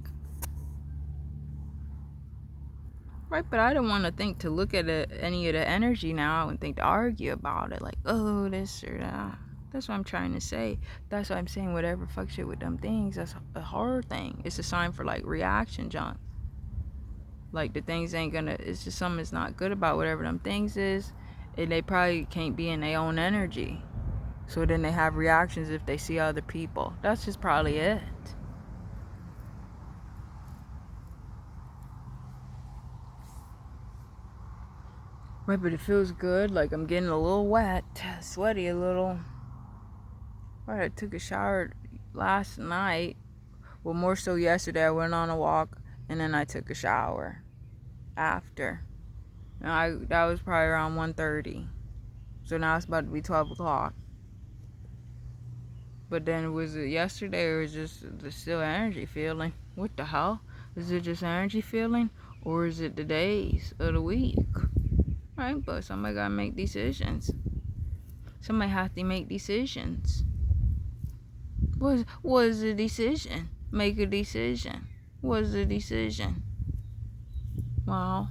Right, but I don't want to think to look at any of the energy now and think to argue about it. Like, oh, this or that. That's what I'm trying to say. That's why I'm saying whatever fuck shit with them things. That's a horror thing. It's a sign for, like, reaction junk. Like, the things ain't gonna, it's just something that's not good about whatever them things is, and they probably can't be in their own energy. So then they have reactions if they see other people. That's just probably it. Right, but it feels good. Like, I'm getting a little wet, sweaty a little. Right, I took a shower last night. Well, more so yesterday. I went on a walk, and then I took a shower after. And that was probably around 1:30. So now it's about to be 12 o'clock. But then, was it yesterday, or was it just the still energy feeling? What the hell? Is it just energy feeling, or is it the days of the week? Right, but somebody gotta make decisions. Somebody has to make decisions. What is the decision? Make a decision. What is the decision? Wow.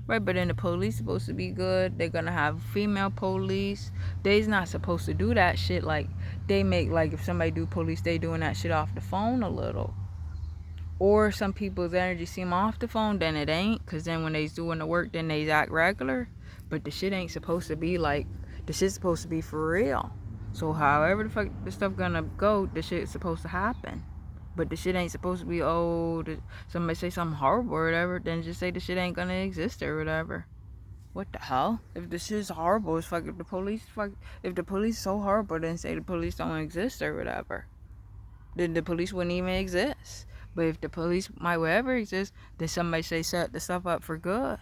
Right, but then the police supposed to be good. They're gonna have female police. They's not supposed to do that shit. Like, they make, like, if somebody do police, they doing that shit off the phone a little. Or some people's energy seem off the phone, then it ain't. Cause then when they's doing the work, then they act regular. But the shit ain't supposed to be like, the shit's supposed to be for real. So however the fuck the stuff gonna go, the shit's supposed to happen. But the shit ain't supposed to be, somebody say something horrible or whatever, then just say the shit ain't gonna exist or whatever. What the hell? If the shit's horrible, it's fuck, if the police so horrible, then say the police don't exist or whatever. Then the police wouldn't even exist. But if the police might ever exist, then somebody say set the stuff up for good.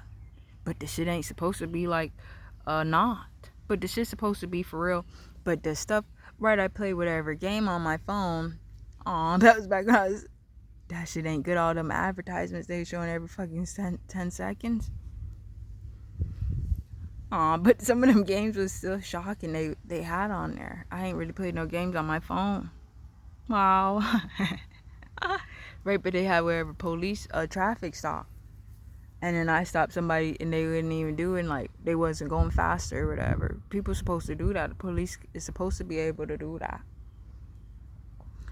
But the shit ain't supposed to be like, not. But the shit's supposed to be for real. But the stuff, right, I play whatever game on my phone. Aw, that was back when that shit ain't good. All them advertisements they showing every fucking 10 seconds. Aw, but some of them games was still shocking they had on there. I ain't really played no games on my phone. Wow. Right, but they had wherever police, traffic stop. And then I stopped somebody and they wouldn't even do it, like, they wasn't going faster or whatever. People supposed to do that. The police is supposed to be able to do that.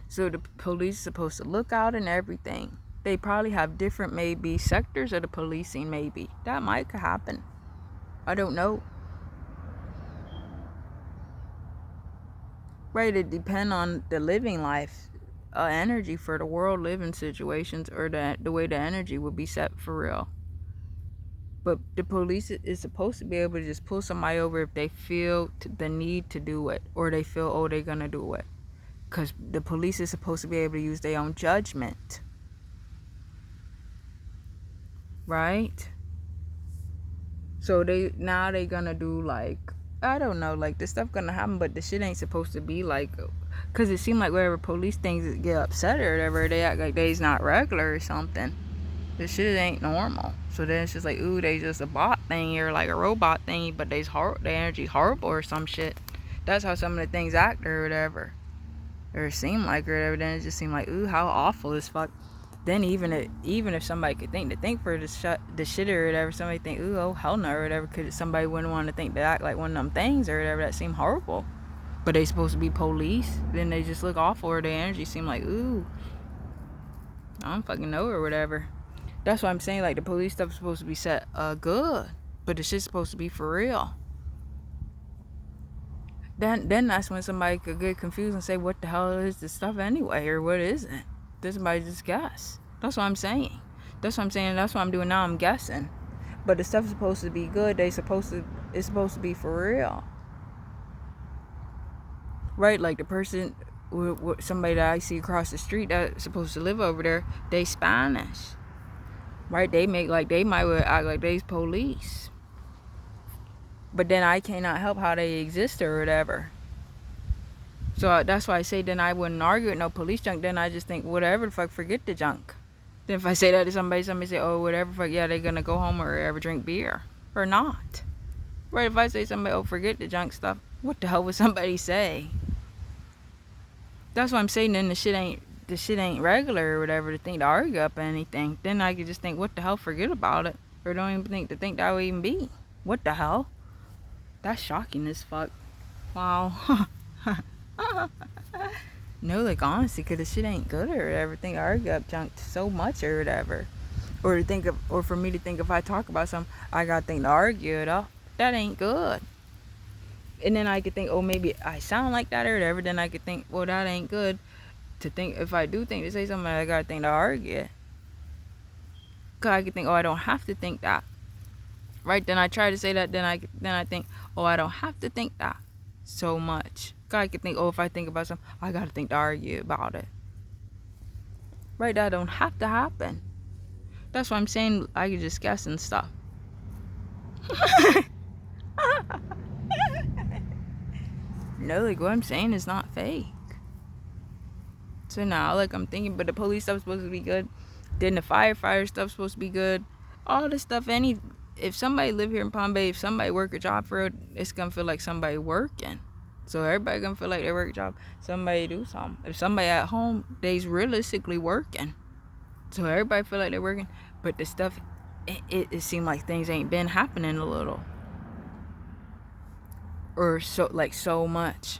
So the police is supposed to look out and everything. They probably have different, maybe, sectors of the policing, maybe. That might happen. I don't know. Right, it depends on the living life, energy for the world living situations, or the way the energy will be set for real. But the police is supposed to be able to just pull somebody over if they feel the need to do it, or they feel, they're gonna do it. Because the police is supposed to be able to use their own judgment. Right? So they gonna do, like, I don't know, like, this stuff gonna happen, but the shit ain't supposed to be like, cause it seemed like wherever police things get upset or whatever, they act like they's not regular or something. This shit ain't normal. So then it's just like, ooh, they just a bot thing or like a robot thing, but they energy horrible or some shit. That's how some of the things act or whatever, or seem like or whatever. Then it just seemed like, ooh, how awful as fuck. Then even if somebody could think for the shit or whatever, somebody think, ooh, oh hell no or whatever, could somebody wouldn't want to think to act like one of them things or whatever that seem horrible. But they supposed to be police, then they just look awful or their energy seem like, ooh, I don't fucking know or whatever. That's why I'm saying, like, the police stuff is supposed to be set good, but the shit's supposed to be for real. Then that's when somebody could get confused and say, what the hell is this stuff anyway, or what is it? Does somebody just guess? That's what I'm saying. That's what I'm doing now. I'm guessing. But the stuff's supposed to be good. It's supposed to be for real. Right? Like the person, somebody that I see across the street that's supposed to live over there, they Spanish. Right? They might act like they's police. But then I cannot help how they exist or whatever. So that's why I say then I wouldn't argue with no police junk. Then I just think, whatever the fuck, forget the junk. Then if I say that to somebody say, oh, whatever the fuck, yeah, they're gonna go home or ever drink beer. Or not. Right, if I say somebody, oh, forget the junk stuff, what the hell would somebody say? That's what I'm saying, then the shit ain't regular or whatever to think to argue up anything. Then I could just think, what the hell, forget about it. Or don't even think that would even be. What the hell? That's shocking as fuck. Wow. No, like, honestly, because the shit ain't good or everything. I argue up junk so much or whatever. Or for me to think if I talk about something, I gotta think to argue it up. That ain't good. And then I could think, oh, maybe I sound like that or whatever. Then I could think, well, that ain't good. To think, if I do think to say something, I gotta think to argue it. Because I could think, oh, I don't have to think that. Right? Then I try to say that, then I think, oh, I don't have to think that so much. I could think, oh, if I think about something, I gotta think to argue about it. Right? That don't have to happen. That's why I'm saying I could just guess and stuff. No, like, what I'm saying is not fake. So now, like, I'm thinking, but the police stuff's supposed to be good. Then the firefighter stuff's supposed to be good. All this stuff, if somebody live here in Palm Bay, if somebody work a job for it, it's gonna feel like somebody working. So everybody gonna feel like they work a job. Somebody do something. If somebody at home, they's realistically working. So everybody feel like they're working. But the stuff, it seemed like things ain't been happening a little. Or so much.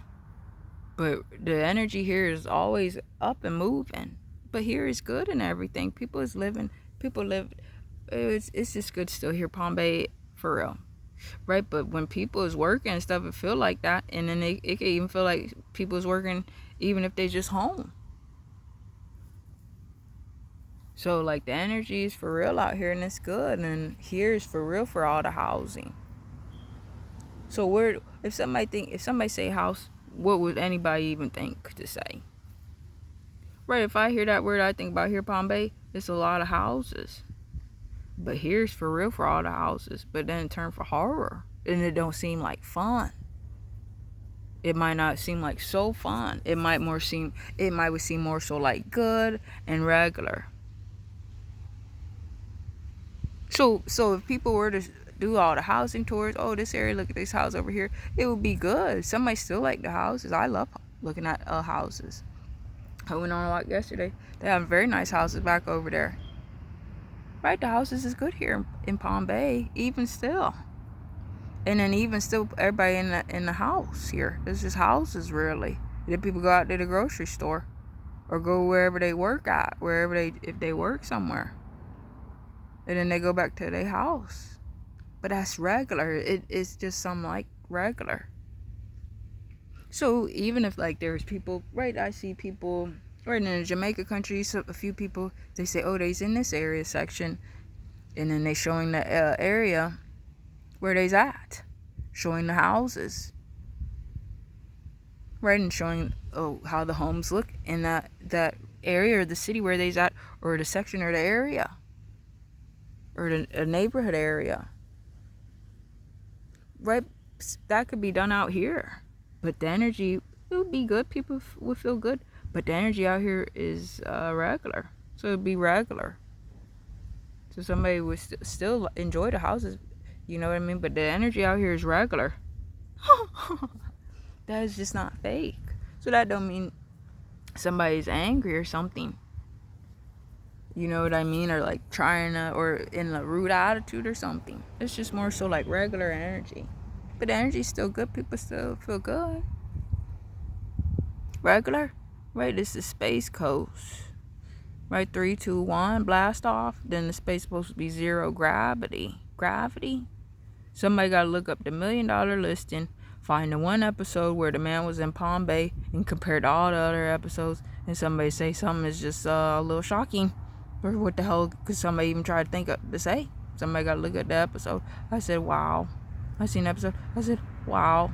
But the energy here is always up and moving. But here is good and everything. People live. It's just good still here, Palm Bay, for real. Right? But when people is working and stuff, it feel like that. And then it can even feel like people is working even if they just home. So, like, the energy is for real out here and it's good. And here is for real for all the housing. So if somebody say house, what would anybody even think to say? Right, if I hear that word, I think about here, Palm Bay, it's a lot of houses. But here's for real for all the houses. But then it turned for horror. And it don't seem like fun. It might not seem like so fun. It might seem more so like good and regular. So if people were to do all the housing tours, oh, this area, look at this house over here, it would be good. Somebody still like the houses. I love looking at houses. I went on a walk yesterday. They have very nice houses back over there. Right, the houses is good here in Palm Bay, even still. And then even still, everybody in the house here. It's just houses, really. Then people go out to the grocery store or go wherever they work at, if they work somewhere. And then they go back to their house. But that's regular. It's just something like regular. So even if like there's people, right, I see people, right, in the Jamaica country, so a few people, they say, oh, they's in this area section. And then they showing the area where they's at. Showing the houses. Right, and showing how the homes look in that area or the city where they's at, or the section or the area. Or the neighborhood area. Right? that could be done out here. But the energy, it would be good. People would feel good. But the energy out here is regular. So it'd be regular. So somebody would still enjoy the houses. You know what I mean? But the energy out here is regular. That is just not fake. So that don't mean somebody's angry or something. You know what I mean? Or like trying to, or in a rude attitude or something. It's just more so like regular energy. But the energy's still good. People still feel good. Regular. Right, this is Space Coast. Right, 3, 2, 1, blast off. Then the space supposed to be 0 gravity. Gravity? Somebody got to look up the $1 million listing. Find the one episode where the man was in Palm Bay and compare to all the other episodes. And somebody say something is just a little shocking. Or what the hell could somebody even try to think of to say? Somebody got to look at the episode. I said, wow. I seen the episode. I said, wow.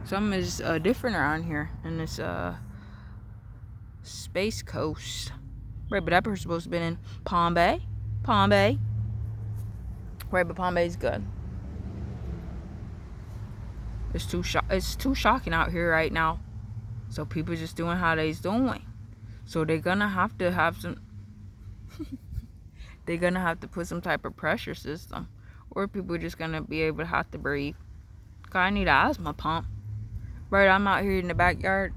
Something is different around here. And it's Space Coast. Right, but that person's supposed to be in Palm Bay. Palm Bay. Right, but Palm Bay's good. It's too shocking out here right now. So people just doing how they's doing. So they're gonna have to have some they're gonna have to put some type of pressure system. Or people are just gonna be able to have to breathe. Cause I need an asthma pump. Right, I'm out here in the backyard.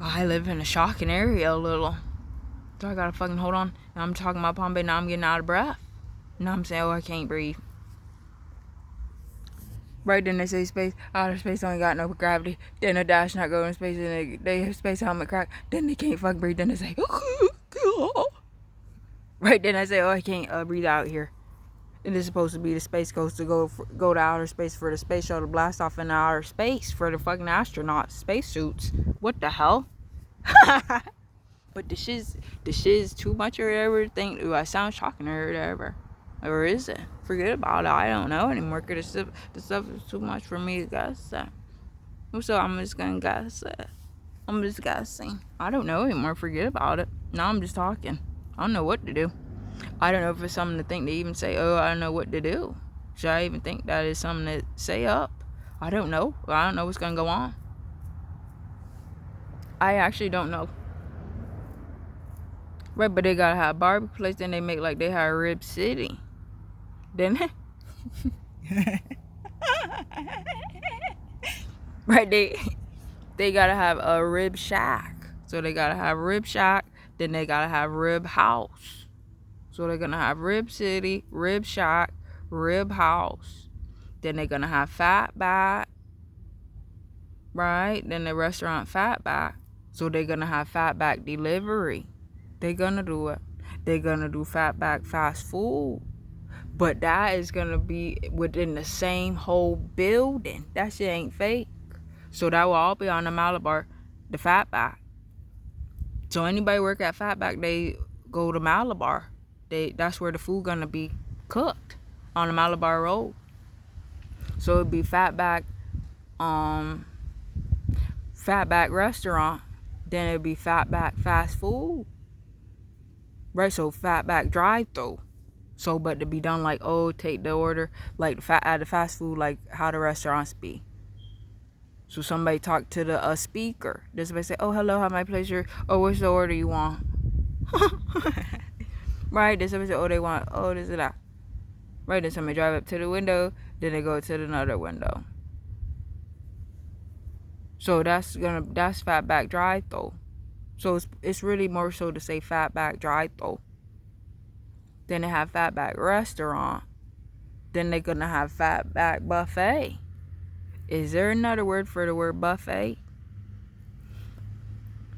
I live in a shocking area a little. So I gotta fucking hold on. And I'm talking about Palm Bay, now I'm getting out of breath. Now I'm saying, oh, I can't breathe. Right, then they say outer space only got no gravity. Then the dash not going to space, and they have space helmet crack. Then they can't fucking breathe. Then they say, right, then I say, oh, I can't breathe out here. And it's supposed to be the Space Coast to go to outer space for the space shuttle to blast off in outer space for the fucking astronauts spacesuits. What the hell? But the shit's too much or whatever. Do I sound shocking or whatever? Or is it? Forget about it. I don't know anymore. Cause the stuff is too much for me to guess at. So I'm just gonna guess it. I'm just guessing. I don't know anymore. Forget about it. Now I'm just talking. I don't know what to do. I don't know if it's something to think to even say, oh, I don't know what to do. Should I even think that is something to say up? I don't know. I don't know what's gonna go on. I actually don't know. Right, but they gotta have a barbecue place, then they make like they have Rib City. Then right, they gotta have a Rib Shack. So they gotta have Rib Shack, then they gotta have Rib House. So they're gonna have Rib City, Rib Shack, Rib House. Then they're gonna have Fatback. Right? Then the restaurant Fatback. So they're gonna have Fatback delivery. They're gonna do it. They're gonna do Fatback fast food. But that is gonna be within the same whole building. That shit ain't fake. So that will all be on the Malabar, the Fatback. So anybody work at Fatback, they go to Malabar. That's where the food gonna be cooked, on the Malabar Road. So it'd be Fatback restaurant. Then it'd be Fatback fast food. Right, so Fatback drive-thru. So, but to be done like, oh, take the order, like at the fast food, like how the restaurants be. So somebody talk to the speaker. Then somebody say, oh, hello, how may I place your, oh, what's the order you want? Right, then somebody say, oh, they want, oh, this and that. Right, then somebody drive up to the window, then they go to another window. So that's Fatback drive-thru. So it's really more so to say Fatback drive-thru. Then they have Fatback restaurant. Then they're gonna have Fatback buffet. Is there another word for the word buffet?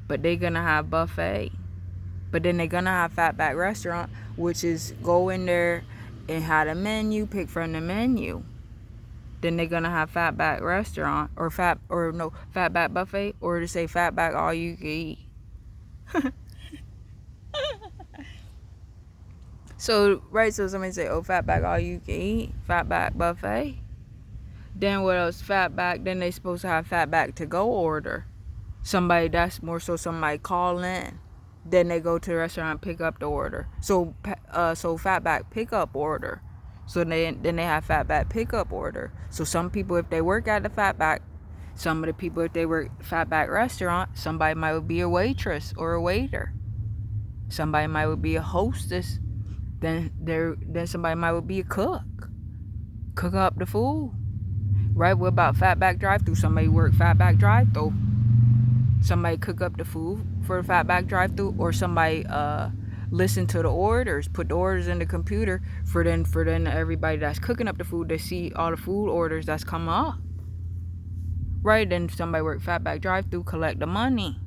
But they're gonna have buffet. But then they're gonna have Fatback restaurant, which is go in there and have a menu, pick from the menu. Then they're gonna have Fatback restaurant or Fatback buffet, or to say Fatback all you can eat. So somebody say, oh, Fatback all you can eat, Fatback buffet. Then what else? Fatback. Then they supposed to have Fatback to go order. Somebody somebody call in. Then they go to the restaurant and pick up the order. So Fatback pick up order. So then they have fatback pickup order. So some people, if they work at the fatback, some of the people, if they work fatback restaurant, somebody might be a waitress or a waiter. Somebody might be a hostess. Then somebody might be a cook. Cook up the food. Right? What about fatback drive-thru? Somebody work fatback drive-thru. Somebody cook up the food for the fatback drive-thru, or somebody listen to the orders, put the orders in the computer for then everybody that's cooking up the food to see all the food orders that's come up. Right? Then somebody work fatback drive-thru, collect the money.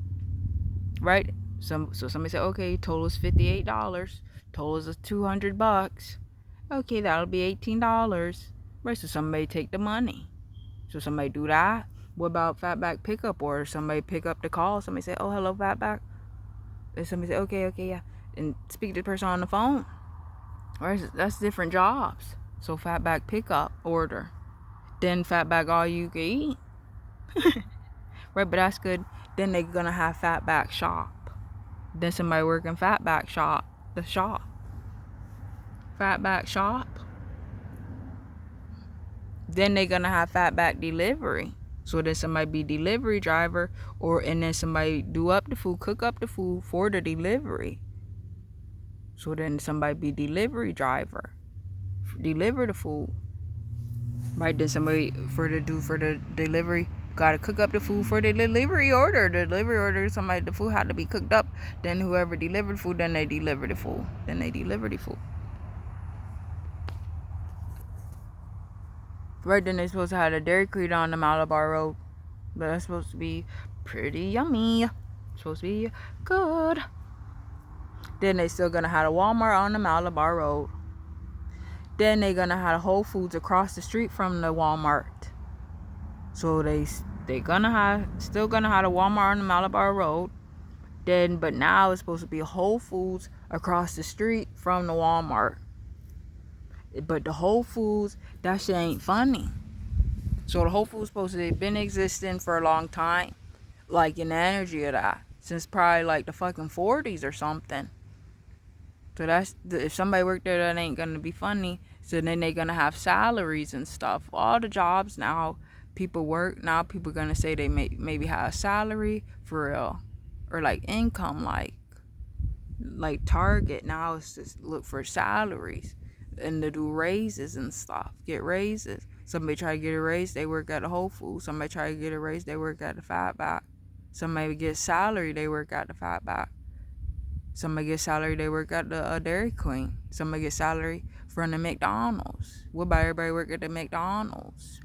Right? So somebody said, okay, total is $58. Total is $200. Okay, that'll be $18. Right? So somebody take the money. So somebody do that. What about fatback pickup order? Somebody pick up the call. Somebody say, oh, hello, fatback. And somebody say, okay, yeah. And speak to the person on the phone. Right? That's different jobs. So fatback pickup order. Then fatback all you can eat. Right? But that's good. Then they're going to have fatback shop. Then somebody working fatback shop. The shop. Fatback shop. Then they're going to have fatback delivery. So then somebody be delivery driver, and then somebody do up the food, cook up the food for the delivery. So then somebody be delivery driver, deliver the food. Right? Then somebody for the delivery gotta cook up the food for the delivery order. The delivery order, the food had to be cooked up. Then whoever delivered food, then they deliver the food. Then they deliver the food. Right, then they're supposed to have a Dairy Queen on the Malabar Road. But that's supposed to be pretty yummy. Supposed to be good. Then they still gonna have a Walmart on the Malabar Road. Then they gonna have a Whole Foods across the street from the Walmart. So they still gonna have a Walmart on the Malabar Road. But now it's supposed to be a Whole Foods across the street from the Walmart. But the Whole Foods, that shit ain't funny. So the Whole Foods supposed to have been existing for a long time. Like in the energy of that. Since probably like the fucking 40s or something. So if somebody worked there, that ain't gonna be funny. So then they gonna have salaries and stuff. All the jobs now, people work. Now people gonna say they maybe have a salary for real. Or like income, like Target. Now it's just look for salaries. And to do raises and stuff. Get raises. Somebody try to get a raise, they work at the Whole Foods. Somebody try to get a raise, they work at the fatback. Somebody get salary, they work at the fatback. Somebody get salary, they work at the Dairy Queen. Somebody get salary from the McDonald's. What about everybody work at the McDonald's?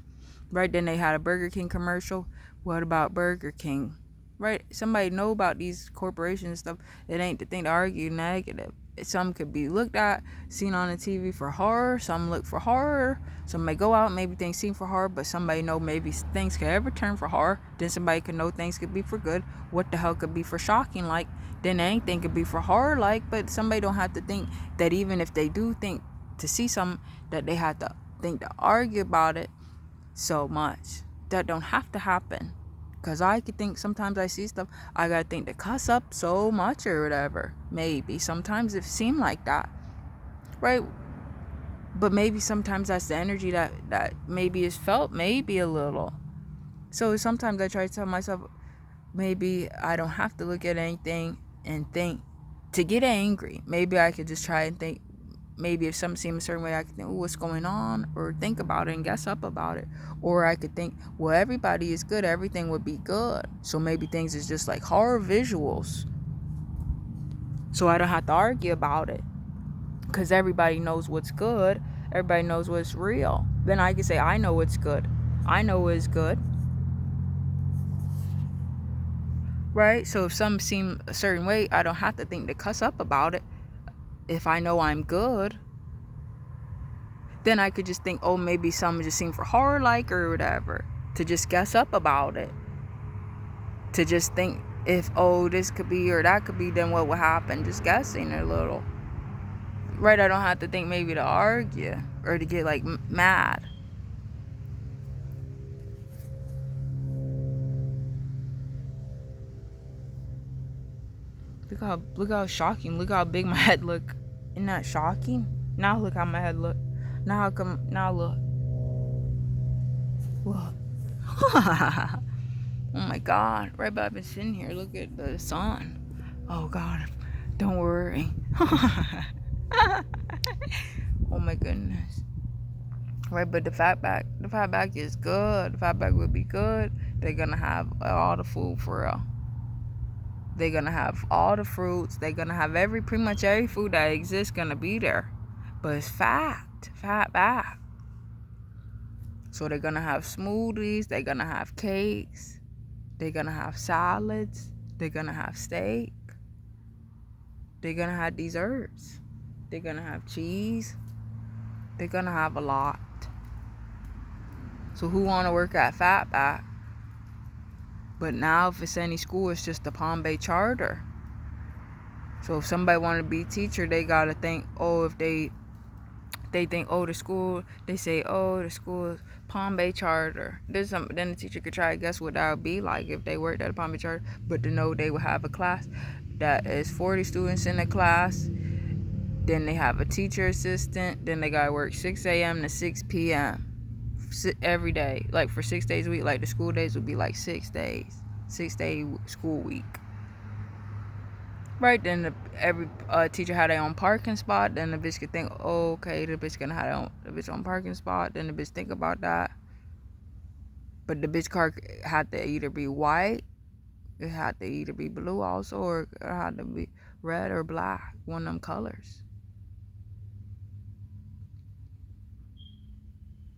Right, then they had a Burger King commercial. What about Burger King? Right, somebody know about these corporations and stuff. It ain't the thing to argue negative. Some could be looked at, seen on the TV for horror. Some look for horror. Some may go out, maybe things seem for horror, but somebody know maybe things could ever turn for horror. Then somebody could know things could be for good. What the hell could be for shocking like? Then anything could be for horror like, but somebody don't have to think that even if they do think to see something, that they have to think to argue about it so much. That don't have to happen. Because I could think sometimes I see stuff, I gotta think to cuss up so much or whatever. Maybe. Sometimes it seems like that. Right? But maybe sometimes that's the energy that maybe is felt, maybe a little. So sometimes I try to tell myself, maybe I don't have to look at anything and think to get angry. Maybe I could just try and think, maybe if something seems a certain way, I could think, oh, what's going on? Or think about it and guess up about it. Or I could think, well, everybody is good. Everything would be good. So maybe things is just like horror visuals. So I don't have to argue about it. Because everybody knows what's good. Everybody knows what's real. Then I can say, I know what's good. I know what is good. Right? So if something seems a certain way, I don't have to think to cuss up about it. If I know I'm good, then I could just think, oh, maybe something just seemed for horror like or whatever. To just guess up about it. To just think if, oh, this could be or that could be, then what would happen? Just guessing a little. Right? I don't have to think maybe to argue or to get like mad. Look how shocking. Look how big my head look. Isn't that shocking? Now look how my head look. Now how come, now look. Look. Oh my God. Right, but I've been sitting here. Look at the sun. Oh God. Don't worry. Oh my goodness. Right, but the fatback is good. The fatback would be good. They're gonna have all the food for real. They're gonna have all the fruits. They're gonna have pretty much every food that exists gonna be there. But it's fatback. So they're gonna have smoothies. They're gonna have cakes. They're gonna have salads. They're gonna have steak. They're gonna have desserts. They're gonna have cheese. They're gonna have a lot. So who wanna work at Fatback? But now if it's any school, it's just the Palm Bay Charter. So if somebody want to be a teacher, they gotta think, oh, if they think, oh, the school, they say, oh, the school is Palm Bay Charter. Then the teacher could try to guess what that would be like if they worked at a Palm Bay Charter. But to know they would have a class that is 40 students in the class. Then they have a teacher assistant. Then they gotta work 6 a.m. to 6 p.m. every day, like for 6 days a week. Like the school days would be like 6 days, 6-day school week. Right, then every teacher had their own parking spot. Then the bitch could think, oh, okay, the bitch gonna have the bitch own parking spot. Then the bitch think about that. But the bitch car had to either be white, it had to either be blue also, or it had to be red or black, one of them colors.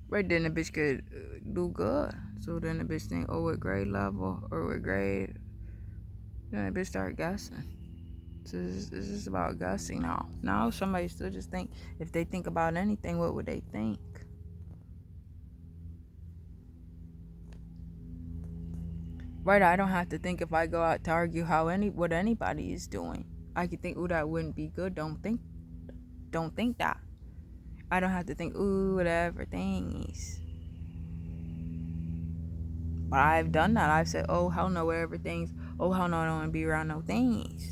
Right, then the bitch could do good. So then the bitch think, oh, what grade level or what grade. Then the bitch start guessing. So it's just about guessing now. Now somebody still just think, if they think about anything, what would they think? Right, I don't have to think if I go out to argue what anybody is doing. I could think, ooh, that wouldn't be good. Don't think that. I don't have to think, ooh, whatever things. But I've done that. I've said, oh, hell no, whatever things. Oh, hell no, I don't want to be around no things.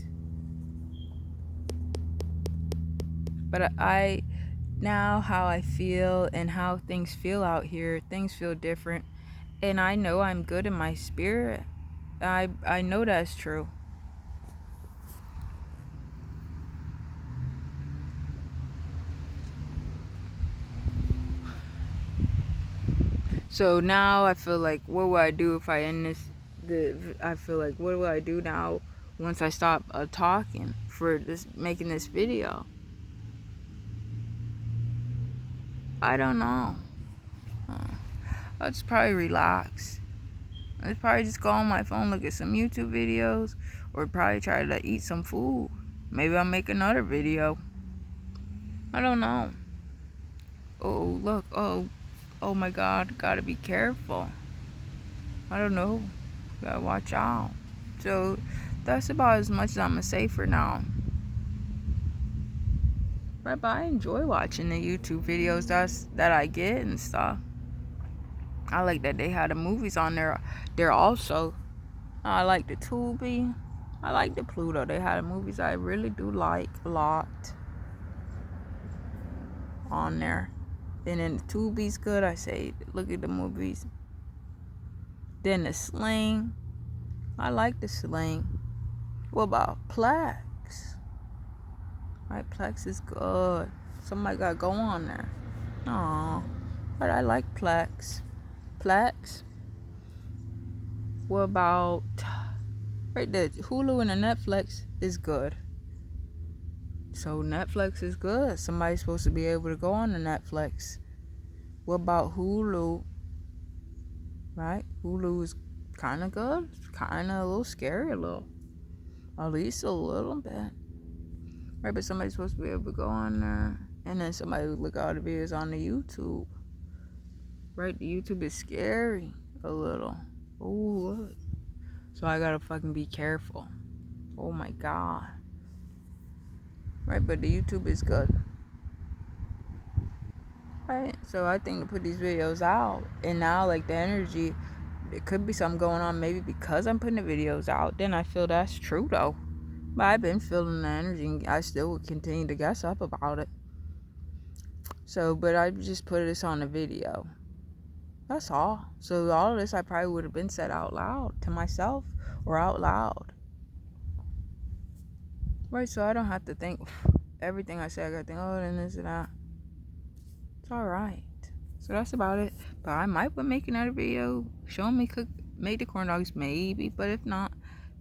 But now how I feel and how things feel out here, things feel different. And I know I'm good in my spirit. I know that's true. So now I feel like, what will I do if I end this? I feel like, what will I do now once I stop talking for making this video? I don't know. I'll just probably relax. I'll probably just go on my phone, look at some YouTube videos, or probably try to eat some food. Maybe I'll make another video. I don't know. Oh, look. Oh my God. Gotta be careful. I don't know. Gotta watch out. So that's about as much as I'm gonna say for now. Right, but I enjoy watching the YouTube videos that I get and stuff. I like that they had the movies on there also. I like the Tubi. I like the Pluto. They had the movies I really do like a lot on there. And then the Tubi's good. I say look at the movies. Then the Sling. I like the Sling. What about Plex? Right, Plex is good. Somebody gotta go on there. Aw, but I like Plex. What about right there? Hulu and the Netflix is good. So Netflix is good. Somebody's supposed to be able to go on the Netflix. What about Hulu? Right? Hulu is kind of good. Kind of a little scary, at least a little bit. Right, but somebody's supposed to be able to go on there. And then somebody would look at all the videos on the YouTube. Right, the YouTube is scary a little. Oh, look. So I gotta fucking be careful. Oh my God. Right, but the YouTube is good. Right, so I think to put these videos out, and now like the energy, there could be something going on maybe because I'm putting the videos out. Then I feel that's true though. But I've been feeling the energy and I still will continue to guess up about it. So, but I just put this on the video. That's all. So all of this I probably would have been said out loud to myself or out loud. Right, so I don't have to think everything I say, I gotta think, oh, then this and that. It's alright. So that's about it. But I might make another video showing me make the corn dogs, maybe. But if not,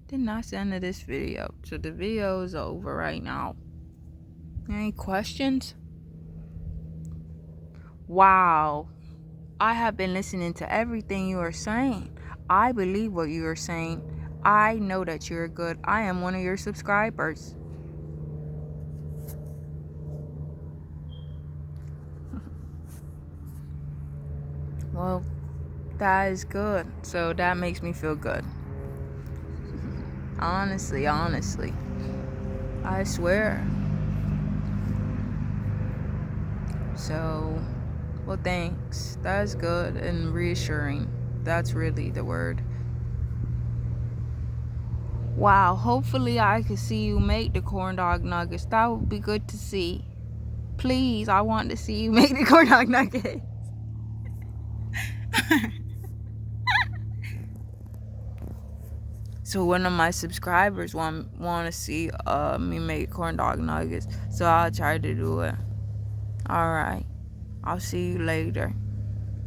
then that's the end of this video. So the video is over right now. Any questions? Wow. I have been listening to everything you are saying. I believe what you are saying. I know that you're good. I am one of your subscribers. Well, that is good. So that makes me feel good. Honestly. I swear. So, well, thanks. That is good and reassuring. That's really the word. Wow, hopefully I can see you make the corn dog nuggets. That would be good to see. Please, I want to see you make the corn dog nuggets. So one of my subscribers want to see me make corn dog nuggets. So I'll try to do it. Alright. I'll see you later.